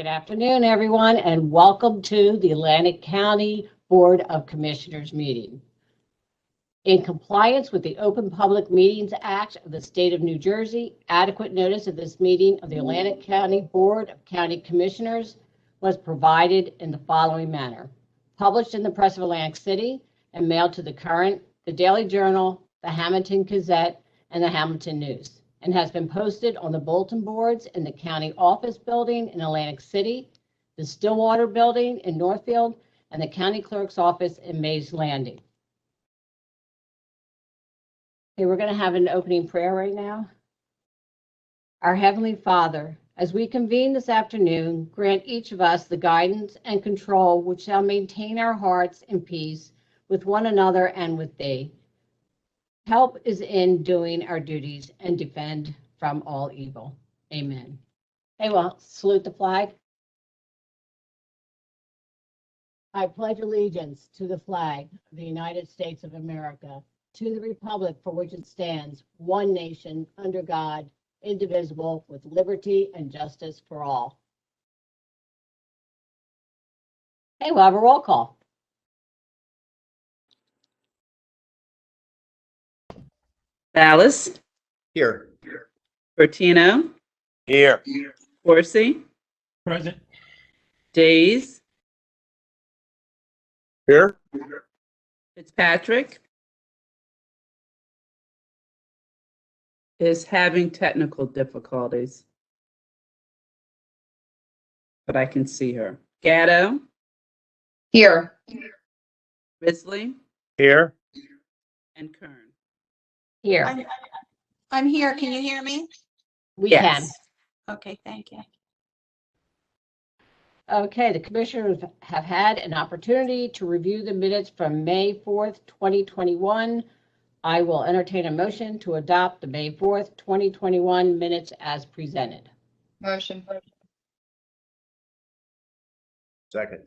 Good afternoon, everyone, and welcome to the Atlantic County Board of Commissioners meeting. In compliance with the Open Public Meetings Act of the State of New Jersey, adequate notice of this meeting of the Atlantic County Board of County Commissioners was provided in the following manner. Published in the Press of Atlantic City and mailed to the Current, the Daily Journal, the Hamilton Gazette, and the Hamilton News, and has been posted on the bulletin boards in the county office building in Atlantic City, the Stillwater building in Northfield, and the county clerk's office in Mays Landing. Okay, we're going to have an opening prayer right now. Our Heavenly Father, as we convene this afternoon, grant each of us the guidance and control which shall maintain our hearts in peace with one another and with Thee. Help is in doing our duties and defend from all evil. Amen. Hey, well, salute the flag. I pledge allegiance to the flag of the United States of America, to the republic for which it stands, one nation, under God, indivisible, with liberty and justice for all. Hey, we'll have a roll call. Ballas. Here. Bertino. Here. Corsi. Present. Days. Here. Fitzpatrick is having technical difficulties, but I can see her. Gatto. Here. Risley. Here. And Kern. Here. I'm here. Can you hear me? We can. Okay, thank you. Okay, the commissioners have had an opportunity to review the minutes from May 4th, 2021. I will entertain a motion to adopt the May 4th, 2021 minutes as presented. Motion. Second.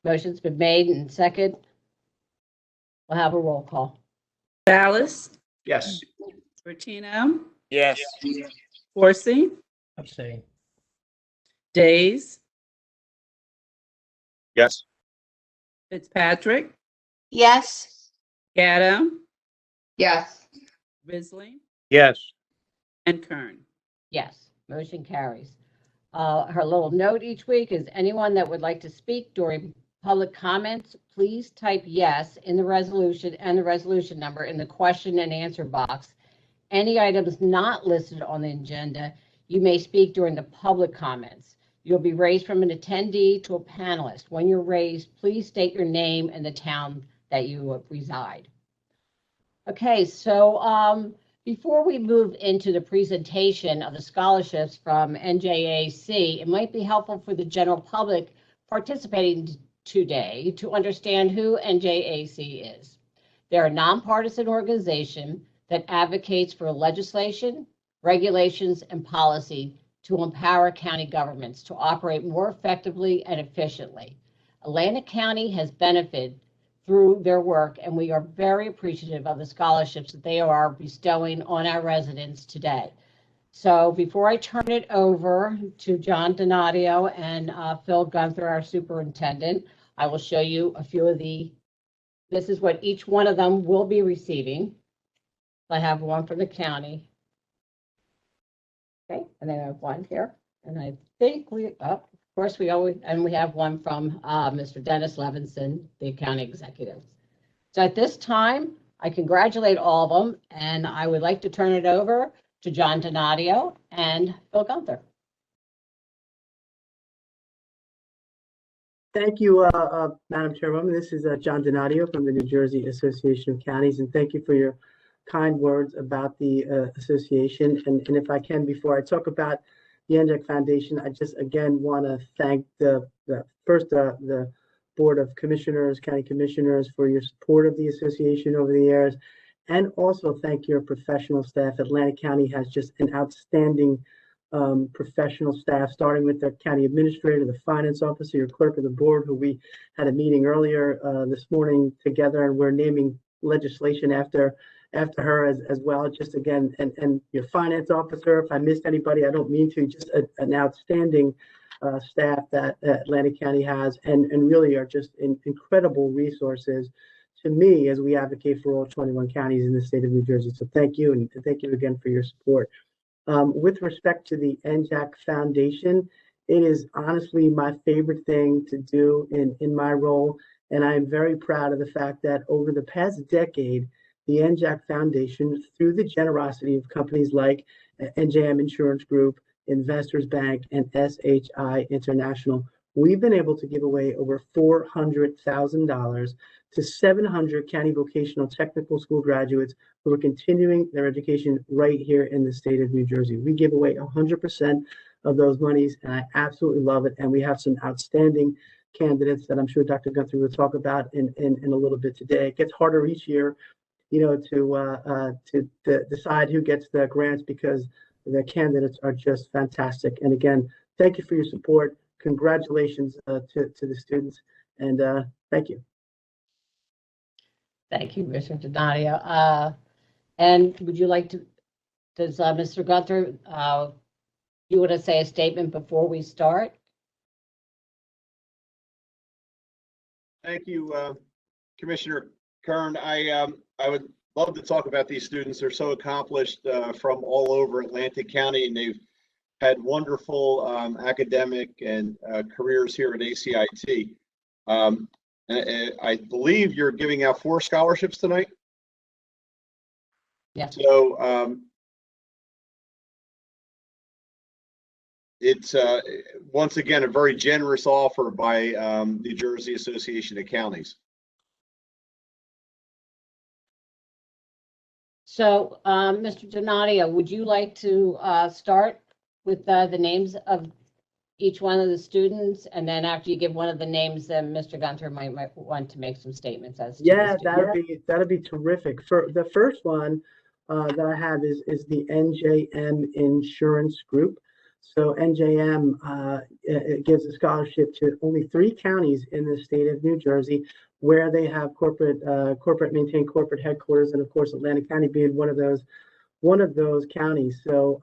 Motion's been made and second. We'll have a roll call. Ballas. Yes. Bertino. Yes. Corsi. Abstain. Days. Yes. Fitzpatrick. Yes. Gatto. Yes. Risley. Yes. And Kern. Yes, motion carries. Her little note each week is anyone that would like to speak during public comments, please type yes in the resolution and the resolution number in the question and answer box. Any items not listed on the agenda, you may speak during the public comments. You'll be raised from an attendee to a panelist. When you're raised, please state your name and the town that you reside. Okay, so before we move into the presentation of the scholarships from NJAC, it might be helpful for the general public participating today to understand who NJAC is. They're a nonpartisan organization that advocates for legislation, regulations, and policy to empower county governments to operate more effectively and efficiently. Atlantic County has benefited through their work, and we are very appreciative of the scholarships that they are bestowing on our residents today. So before I turn it over to John Donadio and Phil Gunther, our superintendent, I will show you a few of this is what each one of them will be receiving. I have one from the county. Okay, and then I have one here. And I think of course, we have one from Mr. Dennis Levinson, the county executive. So at this time, I congratulate all of them, and I would like to turn it over to John Donadio and Phil Gunther. Thank you, Madam Chairwoman. This is John Donadio from the New Jersey Association of Counties, and thank you for your kind words about the association. And if I can, before I talk about the NJAC Foundation, I just again want to thank the Board of Commissioners, County Commissioners, for your support of the association over the years, and also thank your professional staff. Atlantic County has just an outstanding professional staff, starting with the county administrator, the finance officer, your clerk of the board, who we had a meeting earlier this morning together, and we're naming legislation after her as well. Just again, and your finance officer, if I missed anybody, I don't mean to, just an outstanding staff that Atlantic County has, and really are just incredible resources to me as we advocate for all 21 counties in the state of New Jersey. So thank you, and thank you again for your support. With respect to the NJAC Foundation, it is honestly my favorite thing to do in my role, and I am very proud of the fact that over the past decade, the NJAC Foundation, through the generosity of companies like NJM Insurance Group, Investors Bank, and SHI International, we've been able to give away over $400,000 to 700 county vocational technical school graduates who are continuing their education right here in the state of New Jersey. We give away 100% of those monies, and I absolutely love it. And we have some outstanding candidates that I'm sure Dr. Gunther will talk about in a little bit today. It gets harder each year, to decide who gets the grants because the candidates are just fantastic. And again, thank you for your support. Congratulations to the students, and thank you. Thank you, Mr. Donadio. And would you like to, does Mr. Gunther, you want to say a statement before we start? Thank you, Commissioner Kern. I would love to talk about these students. They're so accomplished from all over Atlantic County, and they've had wonderful academic and careers here at ACIT. I believe you're giving out 4 scholarships tonight. Yeah. So it's once again a very generous offer by New Jersey Association of Counties. So, Mr. Donadio, would you like to start with the names of each one of the students, and then after you give one of the names, then Mr. Gunther might want to make some statements as to Yeah, the student. that'd be terrific. For the first one that I have is the NJM Insurance Group. So NJM it gives a scholarship to only 3 counties in the state of New Jersey where they have maintained corporate headquarters, and of course Atlantic County being one of those counties. So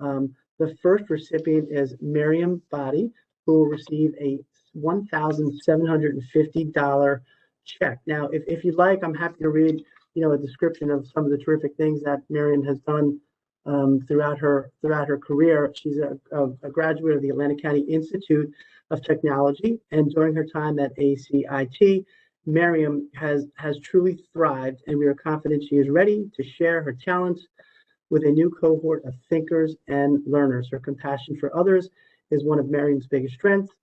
the first recipient is Miriam Body, who will receive a $1,750 check. Now, if you'd like, I'm happy to read, a description of some of the terrific things that Miriam has done throughout her career. She's a graduate of the Atlantic County Institute of Technology, and during her time at ACIT, Miriam has truly thrived, and we are confident she is ready to share her talents with a new cohort of thinkers and learners. Her compassion for others is one of Miriam's biggest strengths,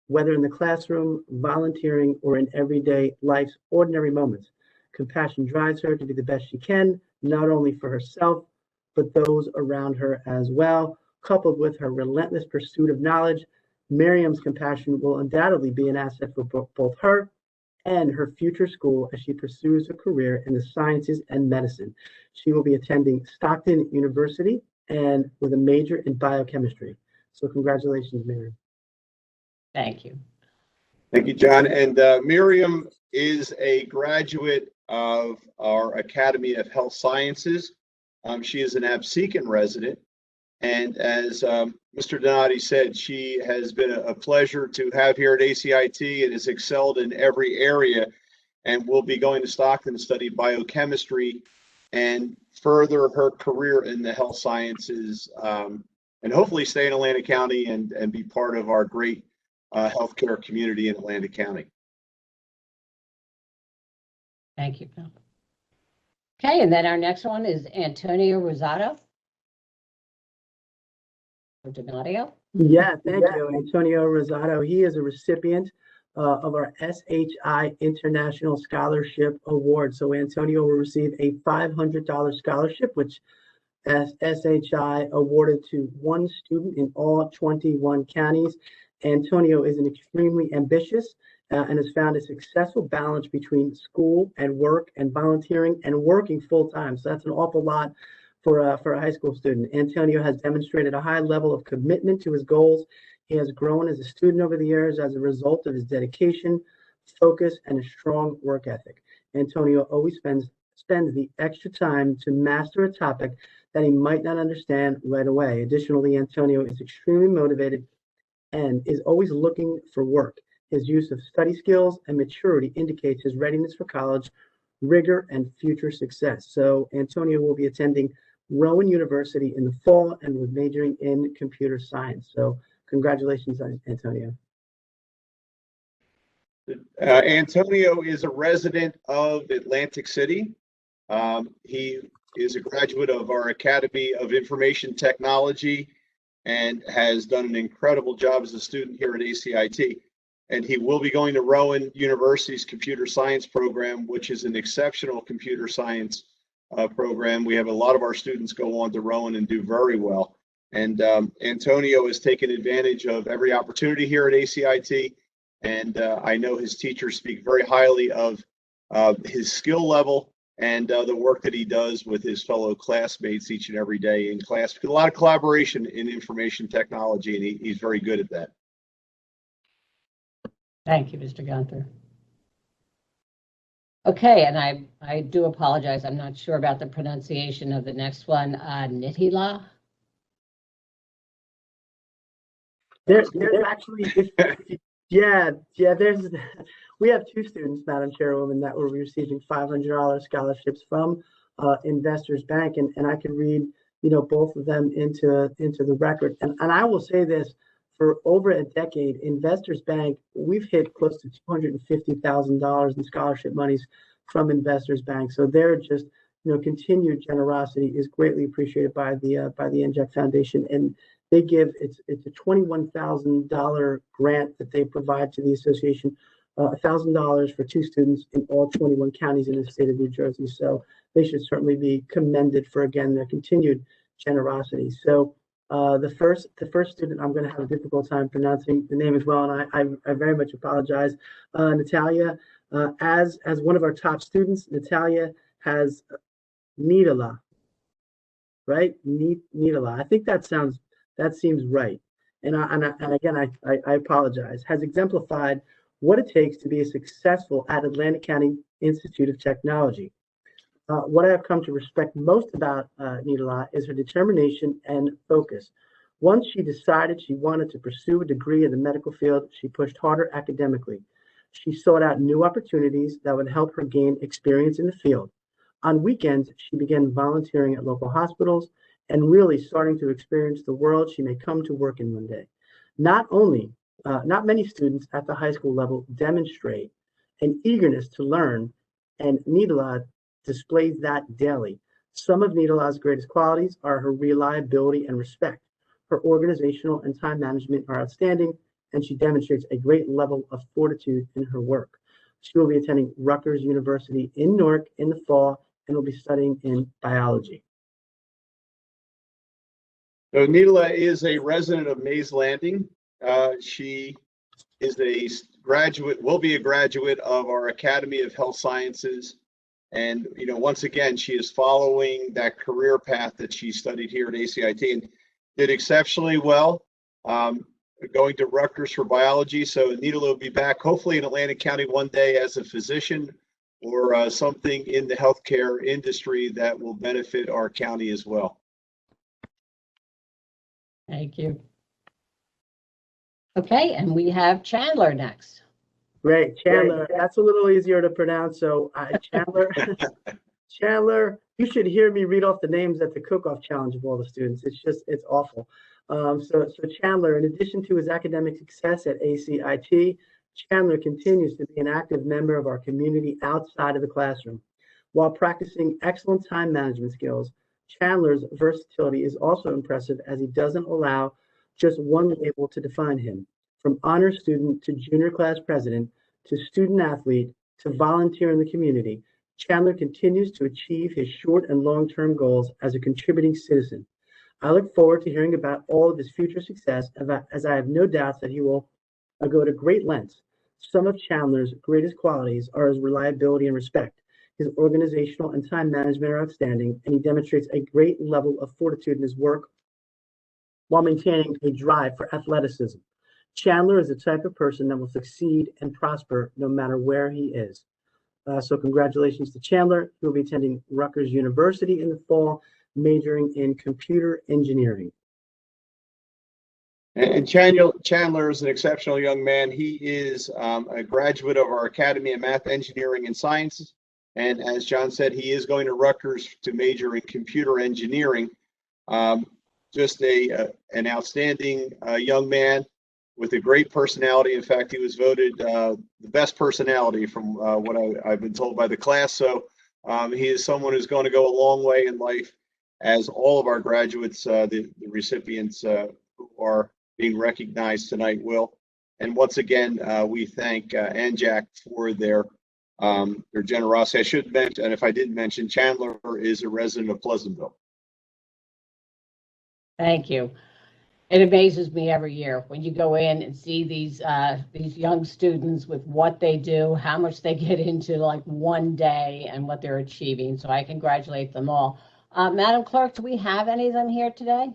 whether in the classroom, volunteering, or in everyday life's ordinary moments. Compassion drives her to be the best she can, not only for herself, but those around her as well. Coupled with her relentless pursuit of knowledge, Miriam's compassion will undoubtedly be an asset for both her and her future school as she pursues a career in the sciences and medicine. She will be attending Stockton University and with a major in biochemistry. So congratulations, Miriam. Thank you. Thank you, John. And Miriam is a graduate of our Academy of Health Sciences. She is an Absecon resident. And as Mr. Donati said, she has been a pleasure to have here at ACIT and has excelled in every area, and will be going to Stockton to study biochemistry and further her career in the health sciences, and hopefully stay in Atlantic County and be part of our great healthcare community in Atlantic County. Thank you, Bill. Okay, and then our next one is Antonio Rosado. Or Donadio. Yeah, thank you, Antonio Rosado. He is a recipient of our SHI International Scholarship Award. So Antonio will receive a $500 scholarship, which SHI awarded to one student in all 21 counties. Antonio is an extremely ambitious and has found a successful balance between school and work and volunteering and working full time. So that's an awful lot for a high school student. Antonio has demonstrated a high level of commitment to his goals. He has grown as a student over the years as a result of his dedication, focus, and a strong work ethic. Antonio always spends the extra time to master a topic that he might not understand right away. Additionally, Antonio is extremely motivated and is always looking for work. His use of study skills and maturity indicates his readiness for college, rigor, and future success. So Antonio will be attending Rowan University in the fall and was majoring in computer science. So congratulations, Antonio. Antonio is a resident of Atlantic City. He is a graduate of our Academy of Information Technology and has done an incredible job as a student here at ACIT. And he will be going to Rowan University's computer science program, which is an exceptional computer science program. We have a lot of our students go on to Rowan and do very well. And Antonio has taken advantage of every opportunity here at ACIT. And I know his teachers speak very highly of his skill level and the work that he does with his fellow classmates each and every day in class. A lot of collaboration in information technology, and he's very good at that. Thank you, Mr. Gunther. Okay, and I do apologize. I'm not sure about the pronunciation of the next one. Nithila? There's actually, we have two students, Madam Chairwoman, that were receiving $500 scholarships from Investors Bank, and I could read, both of them into the record. And I will say this, for over a decade, Investors Bank, we've hit close to $250,000 in scholarship monies from Investors Bank. So their just, continued generosity is greatly appreciated by the NJAC Foundation, and they give it's a $21,000 grant that they provide to the association, $1,000 for two students in all 21 counties in the state of New Jersey. So they should certainly be commended for, again, their continued generosity. So the first student, I'm going to have a difficult time pronouncing the name as well, and I very much apologize. Natalia, as one of our top students, Natalia has Nithila, right? Nithila. I think that seems right. And again, I apologize. Has exemplified what it takes to be successful at Atlantic County Institute of Technology. What I have come to respect most about Nithila is her determination and focus. Once she decided she wanted to pursue a degree in the medical field, she pushed harder academically. She sought out new opportunities that would help her gain experience in the field. On weekends, she began volunteering at local hospitals and really starting to experience the world she may come to work in one day. Not many students at the high school level demonstrate an eagerness to learn, and Nithila displays that daily. Some of Nithila's greatest qualities are her reliability and respect. Her organizational and time management are outstanding, and she demonstrates a great level of fortitude in her work. She will be attending Rutgers University in Newark in the fall and will be studying in biology. So Nithila is a resident of Mays Landing. She is will be a graduate of our Academy of Health Sciences. And, once again, she is following that career path that she studied here at ACIT and did exceptionally well, going to Rutgers for biology. So Nithila will be back hopefully in Atlantic County one day as a physician or something in the healthcare industry that will benefit our county as well. Thank you. Okay, and we have Chandler next. Great, Chandler. That's a little easier to pronounce. So Chandler, you should hear me read off the names at the cook-off challenge of all the students. It's awful. So Chandler, in addition to his academic success at ACIT, Chandler continues to be an active member of our community outside of the classroom. While practicing excellent time management skills, Chandler's versatility is also impressive, as he doesn't allow just one label to define him. From honor student to junior class president to student athlete to volunteer in the community, Chandler continues to achieve his short and long-term goals as a contributing citizen. I look forward to hearing about all of his future success, as I have no doubts that he will go to great lengths. Some of Chandler's greatest qualities are his reliability and respect. His organizational and time management are outstanding, and he demonstrates a great level of fortitude in his work while maintaining a drive for athleticism. Chandler is the type of person that will succeed and prosper no matter where he is. So congratulations to Chandler. He will be attending Rutgers University in the fall, majoring in computer engineering. And Chandler is an exceptional young man. He is a graduate of our Academy of Math, Engineering, and Sciences. And as John said, he is going to Rutgers to major in computer engineering. Just an outstanding young man with a great personality. In fact, he was voted the best personality from what I've been told by the class. So he is someone who's going to go a long way in life, as all of our graduates, the recipients who are being recognized tonight will. And once again, we thank NJAC for their generosity. I should mention, and if I didn't mention, Chandler is a resident of Pleasantville. Thank you. It amazes me every year when you go in and see these young students with what they do, how much they get into like one day and what they're achieving. So I congratulate them all. Madam Clerk, do we have any of them here today?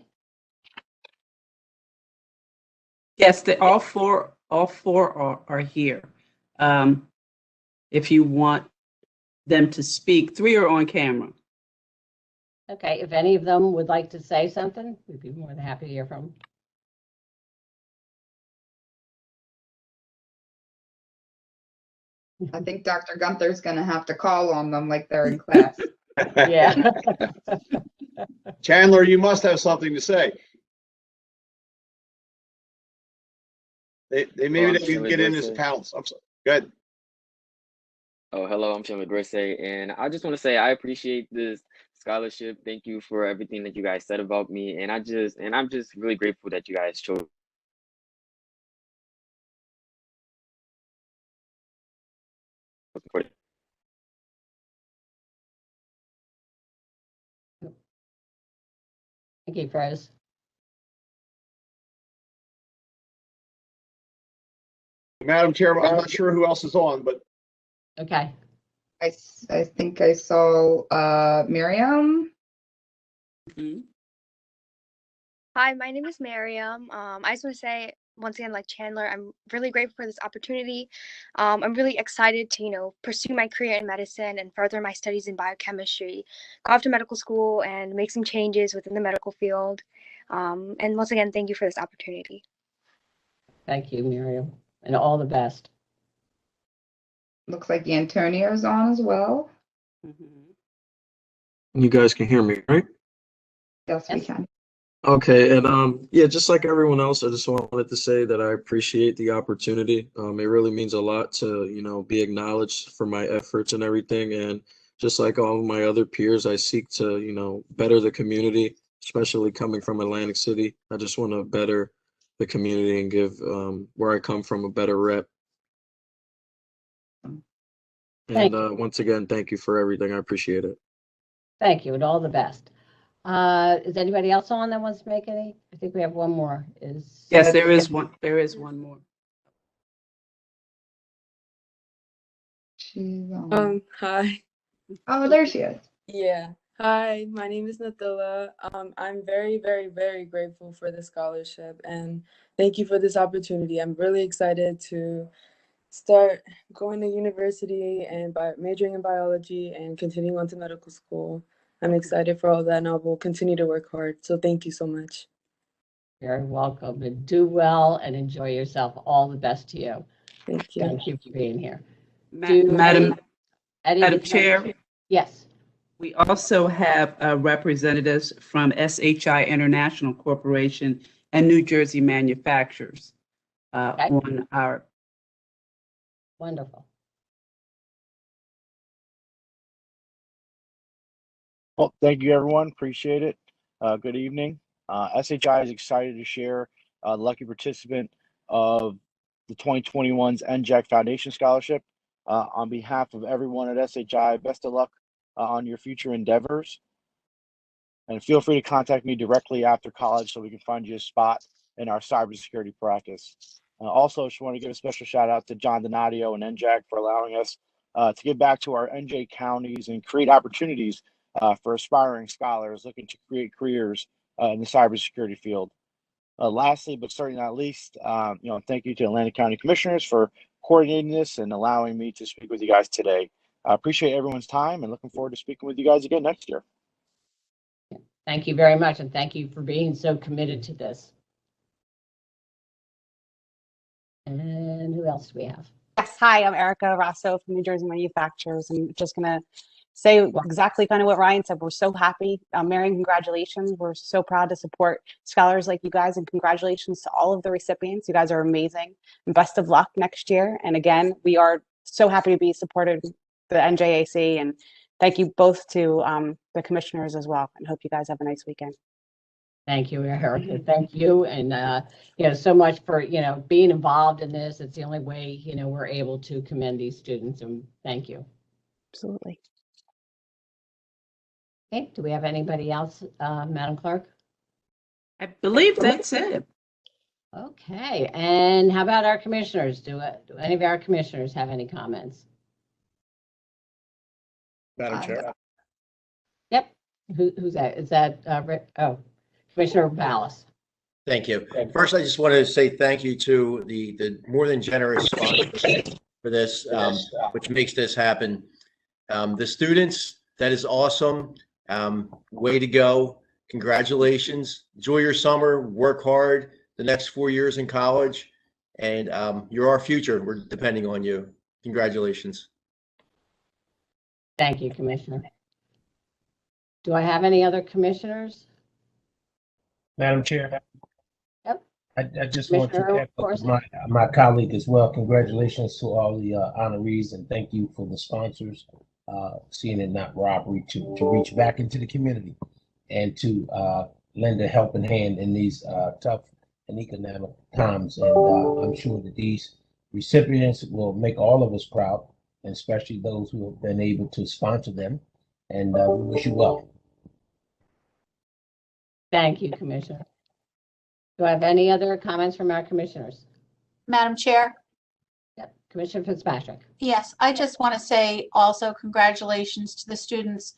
Yes, all four are here. If you want them to speak, 3 are on camera. Okay, if any of them would like to say something, we'd be more than happy to hear from them. I think Dr. Gunther's gonna have to call on them like they're in class. Yeah. Chandler, you must have something to say. They maybe they can get in as panels. I'm sorry. Go ahead. Oh, hello, I'm Shimon Grisey, and I just want to say I appreciate this scholarship. Thank you for everything that you guys said about me, and I'm just really grateful that you guys chose. Thank you, Froze. Madam Chair, I'm not sure who else is on, but Okay. I think I saw Miriam. Mhm. Hi, my name is Miriam. I just want to say once again, like Chandler, I'm really grateful for this opportunity. I'm really excited to, pursue my career in medicine and further my studies in biochemistry, go off to medical school and make some changes within the medical field. And once again, thank you for this opportunity. Thank you, Miriam, and all the best. Looks like Antonio's on as well. Mhm. You guys can hear me, right? Yes, we Yes. can. Okay, and yeah, just like everyone else, I just wanted to say that I appreciate the opportunity. It really means a lot to, be acknowledged for my efforts and everything. And just like all of my other peers, I seek to, better the community, especially coming from Atlantic City. I just want to better the community and give where I come from a better rep. Thank And once again, thank you for everything. I appreciate it. Thank you, and all the best. Is anybody else on that wants to make any? I think we have one more. Yes, there is one. There is one more. She's on. Hi. Oh, there she is. Yeah. Hi, my name is Nathila. I'm very, very, very grateful for the scholarship and thank you for this opportunity. I'm really excited to start going to university and majoring in biology and continuing on to medical school. I'm excited for all that and I will continue to work hard. So thank you so much. Very welcome, and do well and enjoy yourself. All the best to you. Thank you. Thank you for being here. Madam Madam Chair, Yes. we also have representatives from SHI International Corporation and New Jersey Manufacturers Okay. on our. Wonderful. Well, thank you, everyone. Appreciate it. Good evening. SHI is excited to share the lucky participant of the 2021's NJAC Foundation Scholarship. On behalf of everyone at SHI, best of luck on your future endeavors. And feel free to contact me directly after college so we can find you a spot in our cybersecurity practice. Also, just want to give a special shout out to John Donadio and NJAC for allowing us to give back to our NJ counties and create opportunities for aspiring scholars looking to create careers in the cybersecurity field. Lastly, but certainly not least, thank you to Atlantic County Commissioners for coordinating this and allowing me to speak with you guys today. I appreciate everyone's time and looking forward to speaking with you guys again next year. Thank you very much, and thank you for being so committed to this. And who else do we have? Yes, hi, I'm Erica Rosso from New Jersey Manufacturers. I'm just going to say exactly kind of what Ryan said. We're so happy. Marion, congratulations. We're so proud to support scholars like you guys, and congratulations to all of the recipients. You guys are amazing, and best of luck next year. And again, we are so happy to be supported the NJAC, and thank you both to the commissioners as well, and hope you guys have a nice weekend. Thank you, Erica. Thank you. And, so much for, being involved in this. It's the only way, we're able to commend these students, and thank you. Absolutely. Okay, do we have anybody else, Madam Clerk? I believe that's it. Okay, and how about our commissioners? Do any of our commissioners have any comments? Madam Chair. Yep. Who's that? Is that, Commissioner Ballas? Thank you. First, I just want to say thank you to the more than generous sponsors for this, which makes this happen. The students, that is awesome. Way to go. Congratulations. Enjoy your summer. Work hard the next 4 years in college. And you're our future. We're depending on you. Congratulations. Thank you, Commissioner. Do I have any other commissioners? Madam Chair. Yep. I just want to Commissioner, echo my colleague as well. Congratulations to all the honorees, and thank you for the sponsors, seeing it not robbery to reach back into the community and to lend a helping hand in these tough and economic times. And I'm sure that these recipients will make all of us proud, and especially those who have been able to sponsor them. And we wish you well. Thank you, Commissioner. Do I have any other comments from our commissioners? Madam Chair? Yep. Commissioner Fitzpatrick. Yes, I just want to say also congratulations to the students.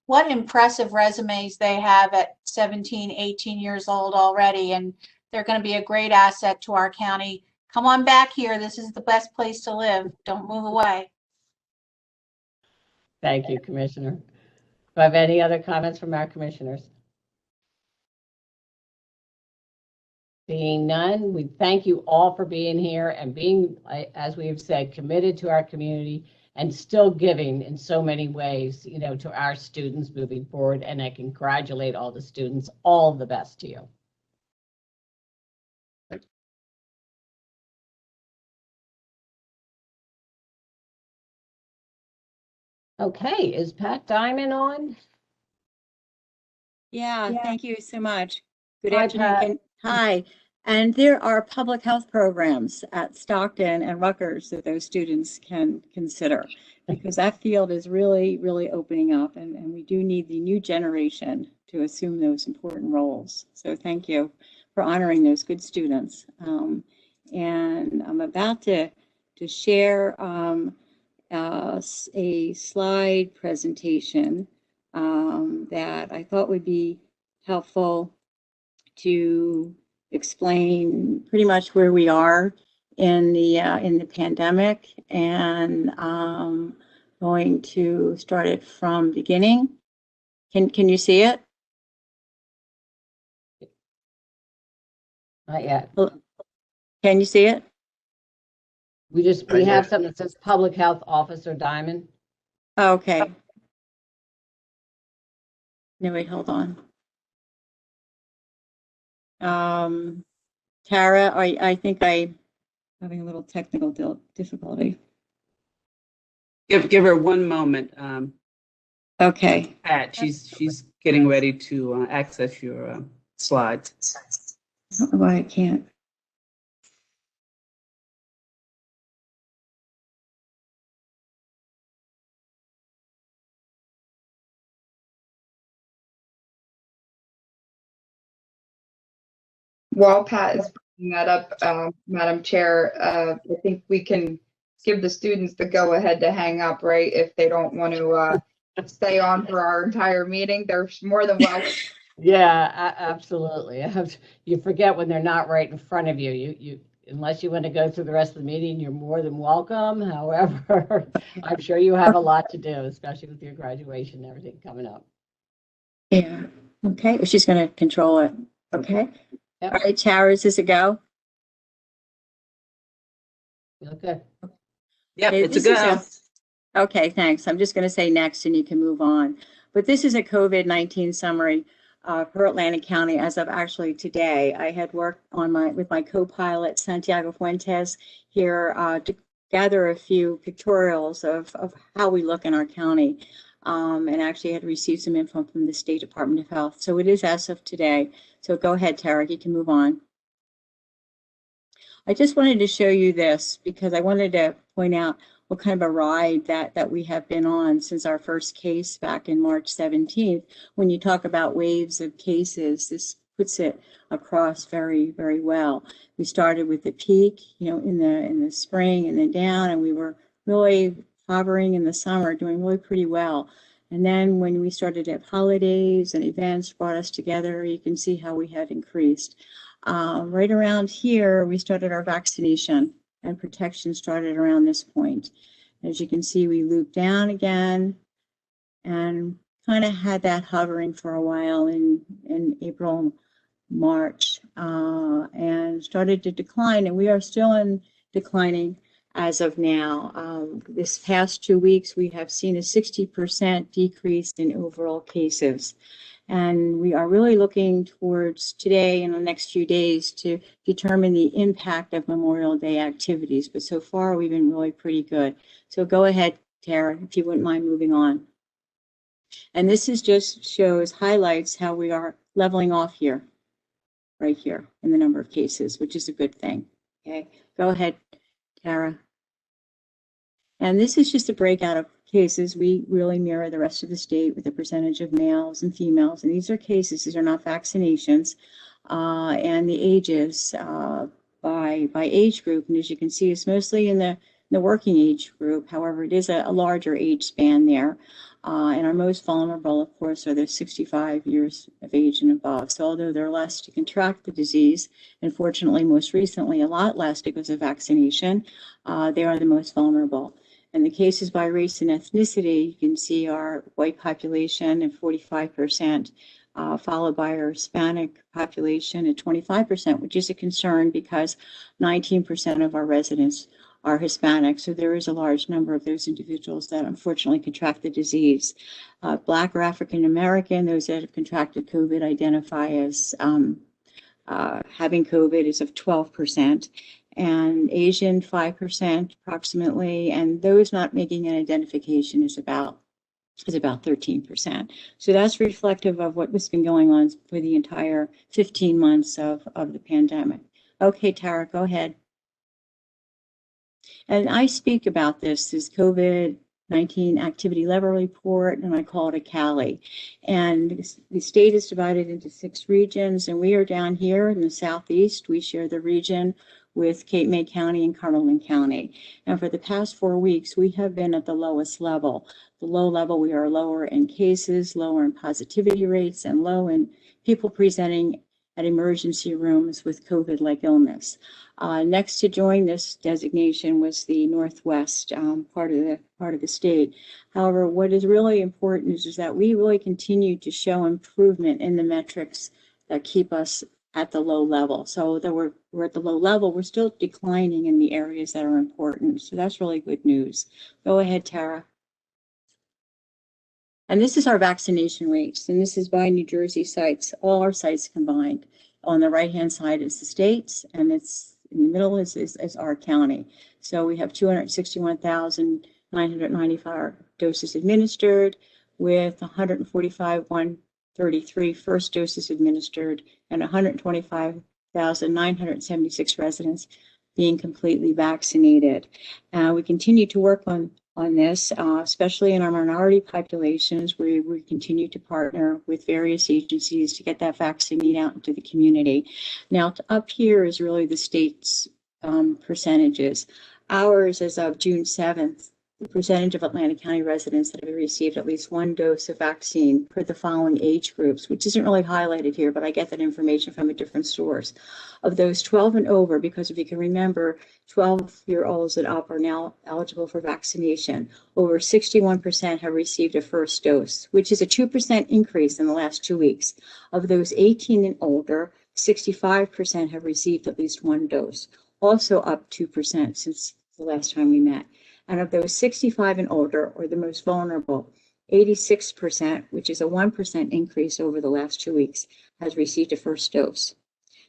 What impressive resumes they have at 17, 18 years old already, and they're going to be a great asset to our county. Come on back here. This is the best place to live. Don't move away. Thank you, Commissioner. Do I have any other comments from our commissioners? Seeing none, we thank you all for being here and being, as we have said, committed to our community and still giving in so many ways, to our students moving forward. And I congratulate all the students. All the best to you. Okay, is Pat Diamond on? Yeah, thank you so much. Good Hi, afternoon. Pat. Hi. And there are public health programs at Stockton and Rutgers that those students can consider, because that field is really, really opening up, and we do need the new generation to assume those important roles. So thank you for honoring those good students. And I'm about to share a slide presentation that I thought would be helpful to explain pretty much where we are in the pandemic, and going to start it from beginning. Can you see it? Not yet. Can you see it? We have something that says Public Health Officer Diamond. Okay. No, wait, hold on. Tara, I think I'm having a little technical difficulty. Give her one moment. Okay. Pat, she's getting ready to access your slides. I don't know why I can't. While Pat is bringing that up, Madam Chair, I think we can give the students the go-ahead to hang up, right? If they don't want to stay on for our entire meeting, they're more than welcome. Yeah, absolutely. You forget when they're not right in front of you. You unless you want to go through the rest of the meeting, you're more than welcome. However, I'm sure you have a lot to do, especially with your graduation and everything coming up. Yeah. Okay. She's going to control it. Okay. Yep. All right, Tara, is this a go? You look good. Yep, Okay, it's a this is go. Okay, thanks. I'm just going to say next and you can move on. But this is a COVID-19 summary for Atlantic County as of actually today. I had worked on with my co-pilot Santiago Fuentes here to gather a few pictorials of how we look in our county, and actually had received some info from the State Department of Health. So it is as of today. So go ahead, Tara, you can move on. I just wanted to show you this because I wanted to point out what kind of a ride that we have been on since our first case back in March 17th. When you talk about waves of cases, this puts it across very, very well. We started with the peak, in the spring and then down, and we were really hovering in the summer, doing really pretty well. And then when we started to have holidays and events brought us together, you can see how we had increased. Right around here, we started our vaccination, and protection started around this point. As you can see, we looped down again and kind of had that hovering for a while in April, March, and started to decline, and we are still in declining as of now. This past 2 weeks, we have seen a 60% decrease in overall cases. And we are really looking towards today and the next few days to determine the impact of Memorial Day activities. But so far, we've been really pretty good. So go ahead, Tara, if you wouldn't mind moving on. And this is just highlights how we are leveling off here, right here in the number of cases, which is a good thing. Okay, go ahead, Tara. And this is just a breakout of cases. We really mirror the rest of the state with a percentage of males and females. And these are cases, these are not vaccinations. And the ages by age group. And as you can see, it's mostly in the working age group. However, it is a larger age span there. And our most vulnerable, of course, are the 65 years of age and above. So although they're less to contract the disease, and fortunately, most recently, a lot less because of vaccination, they are the most vulnerable. And the cases by race and ethnicity, you can see our white population at 45%, followed by our Hispanic population at 25%, which is a concern because 19% of our residents are Hispanic. So there is a large number of those individuals that unfortunately contract the disease. Black or African American, those that have contracted COVID identify as having COVID is of 12%. And Asian 5% approximately, and those not making an identification is about 13%. So that's reflective of what has been going on for the entire 15 months of the pandemic. Okay, Tara, go ahead. And I speak about this COVID-19 activity level report, and I call it a CALI. And the state is divided into 6 regions, and we are down here in the southeast. We share the region with Cape May County and Cumberland County. And for the past 4 weeks, we have been at the lowest level. The low level, we are lower in cases, lower in positivity rates, and low in people presenting at emergency rooms with COVID-like illness. Next to join this designation was the Northwest part of the state. However, what is really important is that we really continue to show improvement in the metrics that keep us at the low level. So that we're at the low level, we're still declining in the areas that are important. So that's really good news. Go ahead, Tara. And this is our vaccination rates, and this is by New Jersey sites, all our sites combined. On the right-hand side is the states, and it's in the middle is our county. So we have 261,995 doses administered, with 145,133 first doses administered, and 125,976 residents being completely vaccinated. We continue to work on this, especially in our minority populations, where we continue to partner with various agencies to get that vaccine out into the community. Now, up here is really the state's percentages. Ours, as of June 7th, the percentage of Atlantic County residents that have received at least 1 dose of vaccine for the following age groups, which isn't really highlighted here, but I get that information from a different source. Of those 12 and over, because if you can remember, 12-year-olds and up are now eligible for vaccination. Over 61% have received a first dose, which is a 2% increase in the last 2 weeks. Of those 18 and older, 65% have received at least 1 dose, also up 2% since the last time we met. And of those 65 and older, or the most vulnerable, 86%, which is a 1% increase over the last 2 weeks, has received a first dose.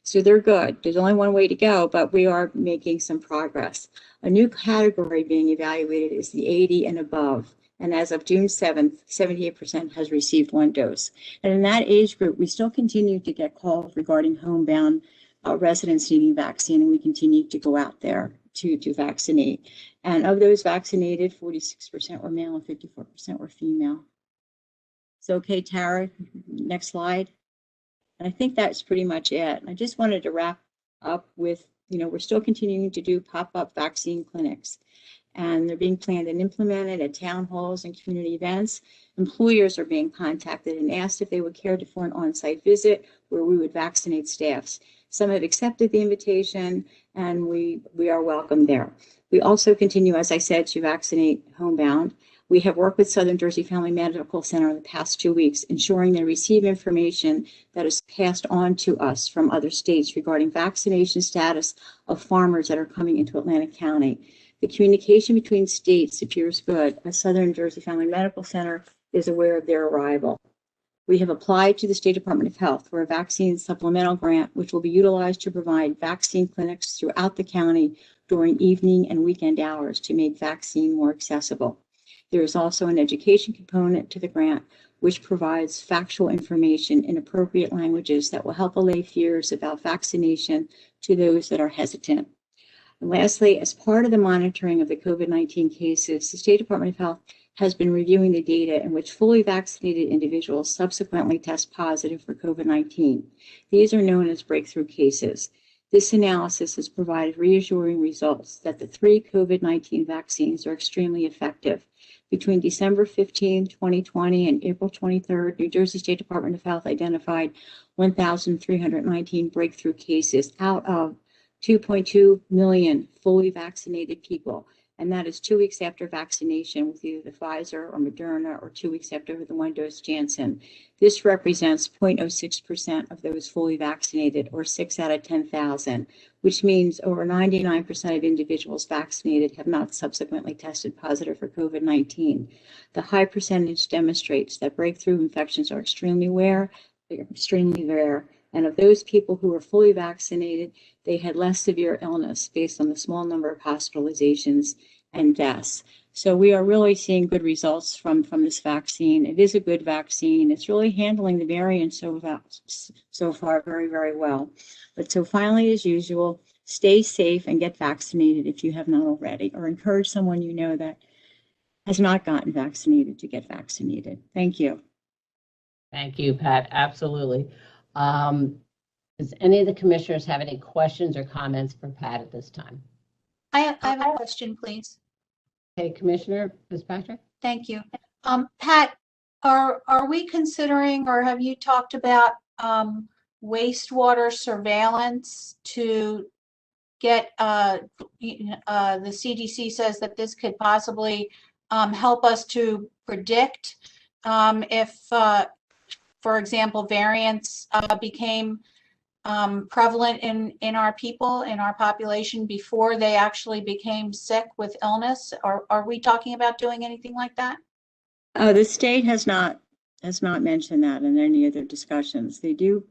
So they're good. There's only one way to go, but we are making some progress. A new category being evaluated is the 80 and above. And as of June 7th, 78% has received 1 dose. And in that age group, we still continue to get calls regarding homebound residents needing vaccine, and we continue to go out there to vaccinate. And of those vaccinated, 46% were male and 54% were female. So, okay, Tara, next slide. And I think that's pretty much it. I just wanted to wrap up with, we're still continuing to do pop-up vaccine clinics, and they're being planned and implemented at town halls and community events. Employers are being contacted and asked if they would care for an on-site visit where we would vaccinate staffs. Some have accepted the invitation, and we are welcome there. We also continue, as I said, to vaccinate homebound. We have worked with Southern Jersey Family Medical Center in the past 2 weeks, ensuring they receive information that is passed on to us from other states regarding vaccination status of farmers that are coming into Atlantic County. The communication between states appears good, as Southern Jersey Family Medical Center is aware of their arrival. We have applied to the State Department of Health for a vaccine supplemental grant, which will be utilized to provide vaccine clinics throughout the county during evening and weekend hours to make vaccine more accessible. There is also an education component to the grant, which provides factual information in appropriate languages that will help allay fears about vaccination to those that are hesitant. And lastly, as part of the monitoring of the COVID-19 cases, the State Department of Health has been reviewing the data in which fully vaccinated individuals subsequently test positive for COVID-19. These are known as breakthrough cases. This analysis has provided reassuring results that the 3 COVID-19 vaccines are extremely effective. Between December 15, 2020 and April 23rd, New Jersey State Department of Health identified 1,319 breakthrough cases out of 2.2 million fully vaccinated people. And that is 2 weeks after vaccination with either the Pfizer or Moderna, or 2 weeks after the 1-dose Janssen. This represents 0.06% of those fully vaccinated, or 6 out of 10,000, which means over 99% of individuals vaccinated have not subsequently tested positive for COVID-19. The high percentage demonstrates that breakthrough infections are extremely rare, and of those people who were fully vaccinated, they had less severe illness based on the small number of hospitalizations and deaths. So we are really seeing good results from this vaccine. It is a good vaccine. It's really handling the variant so far very, very well. But so finally, as usual, stay safe and get vaccinated if you have not already, or encourage someone you know that has not gotten vaccinated to get vaccinated. Thank you. Thank you, Pat. Absolutely. Does any of the commissioners have any questions or comments for Pat at this time? I have a question, please. Okay, Commissioner Fitzpatrick. Thank you. Pat, are we considering, or have you talked about wastewater surveillance to get, the CDC says that this could possibly help us to predict if, for example, variants became prevalent in our people, in our population, before they actually became sick with illness? Are we talking about doing anything like that? The state has not mentioned that in any of their discussions. They do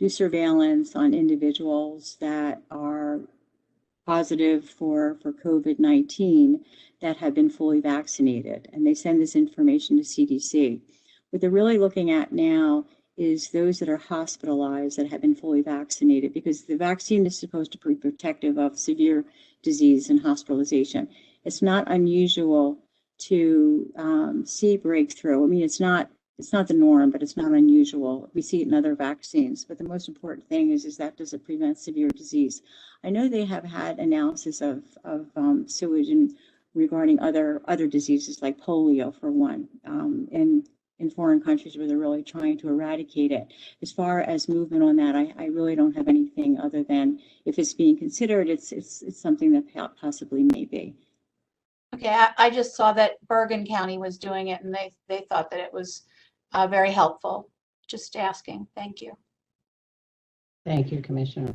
surveillance on individuals that are positive for COVID-19 that have been fully vaccinated, and they send this information to CDC. What they're really looking at now is those that are hospitalized that have been fully vaccinated, because the vaccine is supposed to be protective of severe disease and hospitalization. It's not unusual to see breakthrough. I mean, it's not the norm, but it's not unusual. We see it in other vaccines. But the most important thing is that does it prevent severe disease? I know they have had analysis of sewage and regarding other diseases like polio, for one, in foreign countries where they're really trying to eradicate it. As far as movement on that, I really don't have anything other than if it's being considered, it's something that possibly may be. Okay, I just saw that Bergen County was doing it, and they thought that it was very helpful. Just asking. Thank you. Thank you, Commissioner.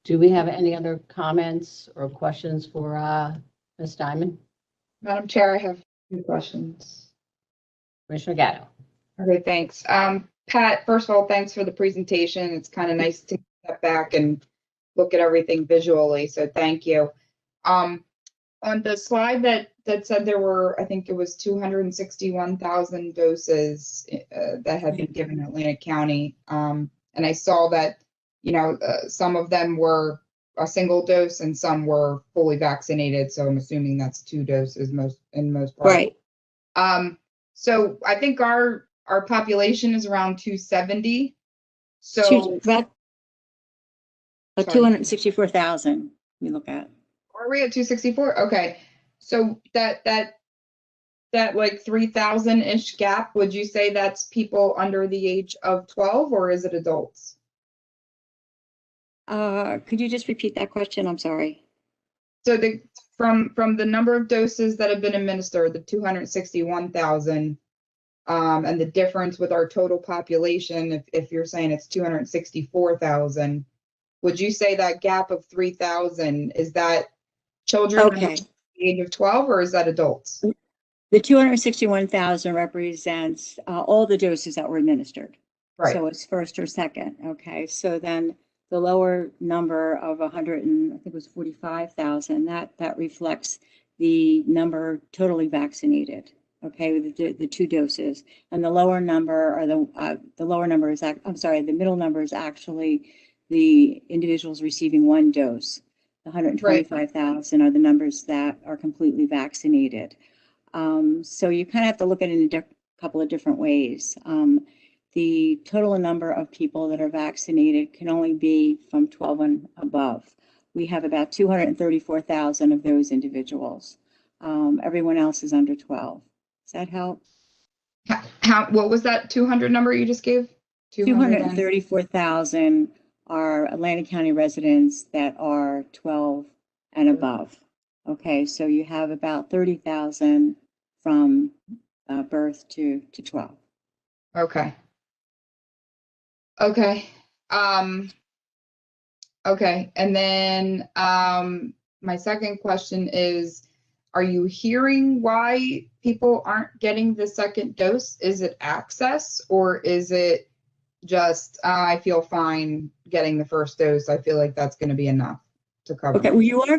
Do we have any other comments or questions for Ms. Diamond, Madam Chair, I have two questions. Commissioner Gatto. Okay, thanks. Pat, first of all, thanks for the presentation. It's kind of nice to step back and look at everything visually, so thank you. On the slide that said there were, I think it was 261,000 doses that had been given in Atlantic County. And I saw that, some of them were a single dose and some were fully vaccinated. So I'm assuming that's 2 doses in most parts. Right. So I think our population is around 270. So About Sorry. 264,000 we look at. Are we at 264? Okay. So that like 3,000-ish gap, would you say that's people under the age of 12 or is it adults? Could you just repeat that question? I'm sorry. So from the number of doses that have been administered, the 261,000, and the difference with our total population, if you're saying it's 264,000, would you say that gap of 3,000, is that children under the age of 12 or is that adults? The 261,000 represents all the doses that were administered. Right. So it's first or second. Okay. So then the lower number of 100 and I think it was 45,000, that reflects the number totally vaccinated. Okay, with the 2 doses, and the lower number or the lower number is the middle number is actually the individuals receiving 1 dose. The 125,000 are the numbers that are completely vaccinated. So you kind of have to look at it in a couple of different ways. The total number of people that are vaccinated can only be from 12 and above. We have about 234,000 of those individuals. Everyone else is under 12. Does that help? What was that 200 number you just gave? 234,000 are Atlantic County residents that are 12 and above. Okay, so you have about 30,000 from birth to 12. Okay. Okay. Okay. And then my second question is, are you hearing why people aren't getting the second dose? Is it access or is it just, I feel fine getting the first dose. I feel like that's going to be enough to cover. Okay, well, you are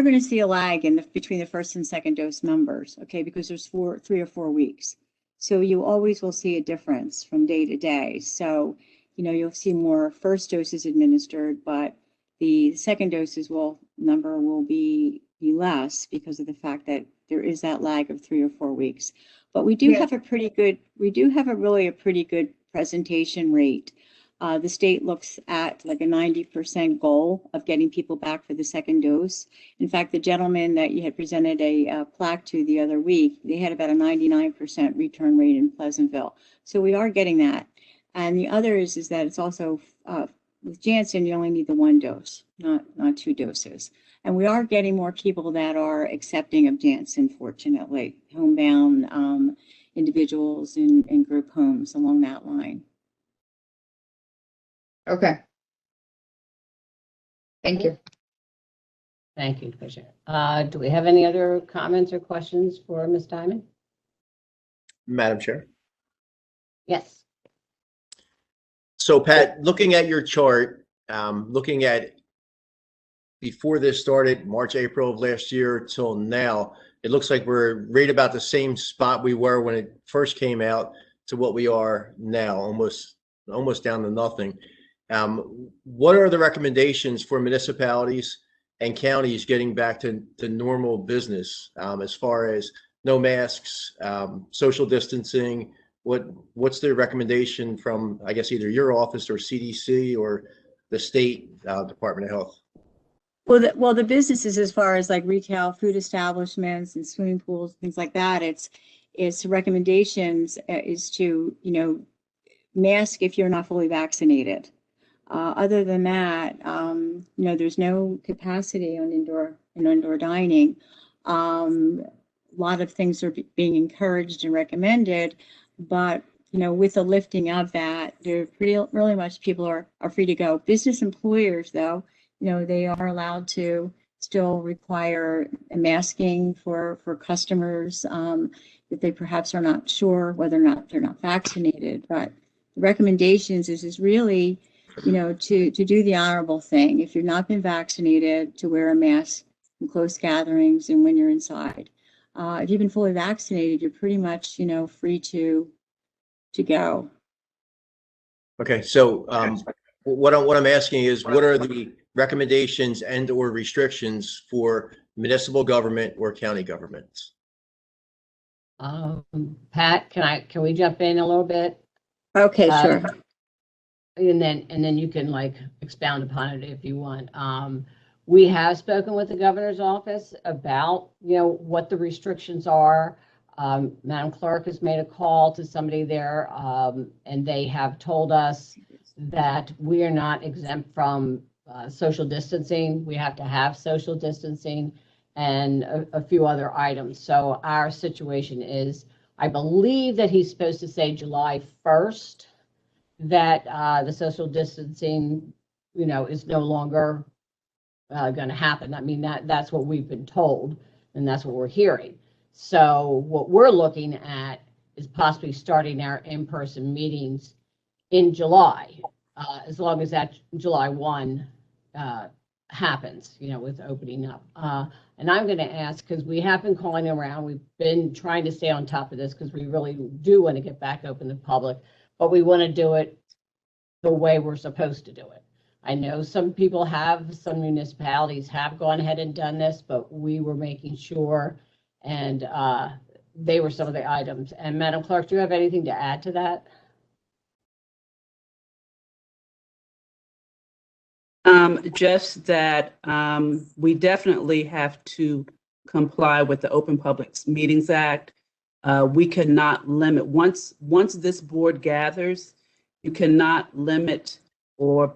gonna see a lag between the first and second dose numbers, okay, because there's 3 or 4 weeks. So you always will see a difference from day to day. So, you'll see more first doses administered, but the second doses number will be less because of the fact that there is that lag of 3 or 4 weeks. But we do have a pretty good presentation rate. The state looks at like a 90% goal of getting people back for the second dose. In fact, the gentleman that you had presented a plaque to the other week, they had about a 99% return rate in Pleasantville. So we are getting that. And the other is that it's also, with Janssen, you only need the 1 dose, not 2 doses. And we are getting more people that are accepting of Janssen, fortunately, homebound individuals in group homes along that line. Okay. Thank you. Thank you, Commissioner. Do we have any other comments or questions for Ms. Diamond? Madam Chair. Yes. So Pat, looking at your chart, looking at before this started, March, April of last year till now, it looks like we're right about the same spot we were when it first came out to what we are now, almost down to nothing. What are the recommendations for municipalities and counties getting back to normal business, as far as no masks, social distancing? What's the recommendation from, I guess, either your office or CDC or the state Department of Health? Well, the businesses, as far as like retail, food establishments and swimming pools, things like that, it's recommendations is to, mask if you're not fully vaccinated. Other than that, there's no capacity on indoor dining. A lot of things are being encouraged and recommended, but with the lifting of that, they're really much people are free to go. Business employers, though, they are allowed to still require masking for customers that they perhaps are not sure whether or not they're not vaccinated. But the recommendations is really, to do the honorable thing. If you've not been vaccinated, to wear a mask in close gatherings and when you're inside. If you've been fully vaccinated, you're pretty much, free to go. Okay, so what I'm asking is, what are the recommendations and or restrictions for municipal government or county governments? Pat, can we jump in a little bit? Okay, sure. And then you can like expound upon it if you want. We have spoken with the governor's office about, what the restrictions are. Madam Clerk has made a call to somebody there, and they have told us that we are not exempt from social distancing. We have to have social distancing and a few other items. So our situation is, I believe that he's supposed to say July 1st, that the social distancing, is no longer going to happen. I mean, that's what we've been told, and that's what we're hearing. So what we're looking at is possibly starting our in-person meetings in July, as long as that July 1 happens, with opening up. And I'm going to ask, because we have been calling around, we've been trying to stay on top of this because we really do want to get back open to the public, but we want to do it the way we're supposed to do it. I know some municipalities have gone ahead and done this, but we were making sure, and they were some of the items. And Madam Clerk, do you have anything to add to that? Just that we definitely have to comply with the Open Public Meetings Act. We cannot limit, once this board gathers, you cannot limit or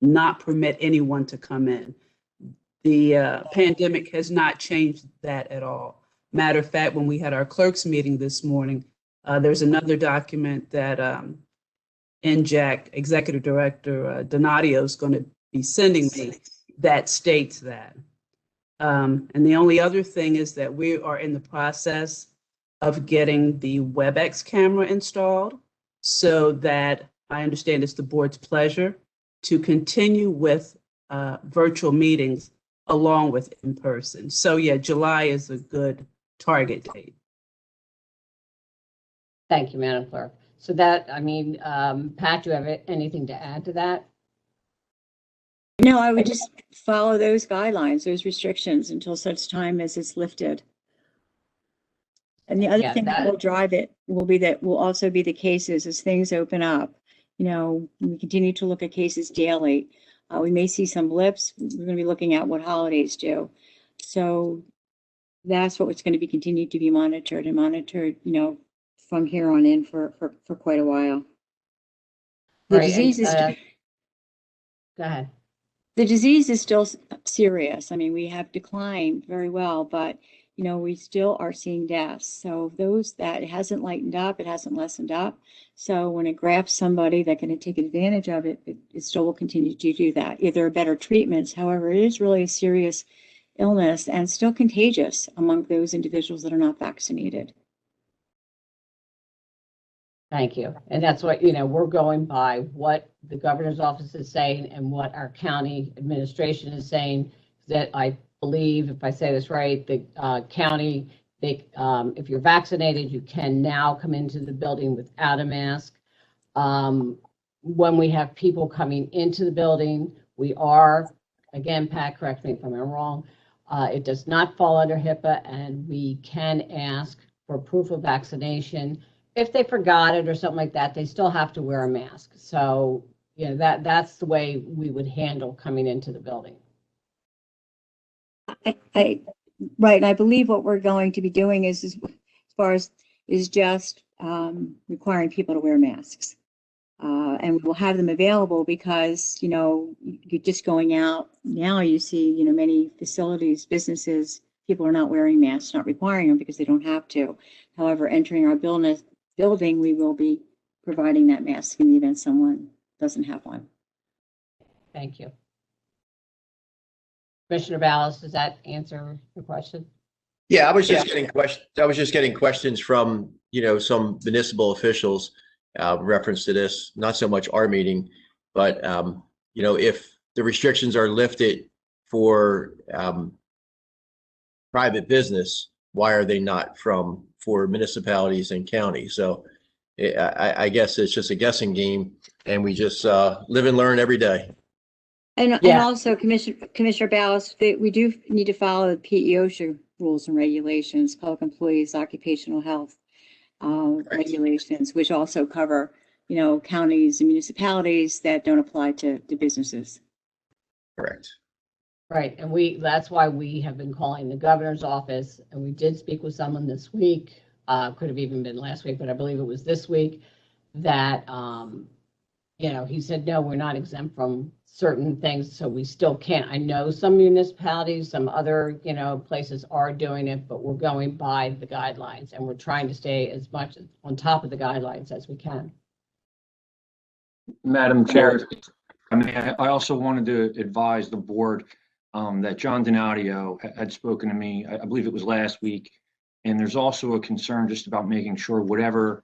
not permit anyone to come in. The pandemic has not changed that at all. Matter of fact, when we had our clerks meeting this morning, there's another document that NJAC Executive Director Donadio is going to be sending me that states that. And the only other thing is that we are in the process of getting the WebEx camera installed, so that I understand it's the board's pleasure to continue with virtual meetings along with in-person. So yeah, July is a good target date. Thank you, Madam Clerk. So that, Pat, do you have anything to add to that? No, I would just follow those guidelines, those restrictions until such time as it's lifted. And the other thing that will drive it will also be the cases as things open up. We continue to look at cases daily. We may see some blips. We're going to be looking at what holidays do. So that's what's going to be continued to be monitored, from here on in for quite a while. The disease is go ahead. The disease is still serious. We have declined very well, but we still are seeing deaths. So those that it hasn't lightened up, it hasn't lessened up. So when it grabs somebody that can take advantage of it, it still will continue to do that. If there are better treatments, however, it is really a serious illness and still contagious among those individuals that are not vaccinated. Thank you. And that's what, we're going by what the governor's office is saying and what our county administration is saying, that I believe, if I say this right, the county, if you're vaccinated, you can now come into the building without a mask. When we have people coming into the building, we are, again, Pat, correct me if I'm wrong, it does not fall under HIPAA, and we can ask for proof of vaccination. If they forgot it or something like that, they still have to wear a mask. So, that's the way we would handle coming into the building. Right, and I believe what we're going to be doing is as far as is just requiring people to wear masks, and we'll have them available because you're just going out now. You see, many facilities, businesses, people are not wearing masks, not requiring them because they don't have to. However, entering our building, we will be providing that mask in the event someone doesn't have one. Thank you. Commissioner Ballas, does that answer your question? Yeah, I was just getting questions from, some municipal officials, reference to this, not so much our meeting, but, if the restrictions are lifted for, private business, why are they not for municipalities and counties? So I guess it's just a guessing game, and we just, live and learn every day. And Yeah. also, Commissioner Ballas, that we do need to follow the PEOSHA rules and regulations, Public Employees Occupational Health regulations, which also cover, counties and municipalities that don't apply to businesses. Correct. Right, and that's why we have been calling the governor's office, and we did speak with someone this week, could have even been last week, but I believe it was this week, that, he said, no, we're not exempt from certain things, so we still can't. I know some municipalities, some other, places are doing it, but we're going by the guidelines, and we're trying to stay as much on top of the guidelines as we can. Madam Chair, I also wanted to advise the board that John Donadio had spoken to me, I believe it was last week, and there's also a concern just about making sure whatever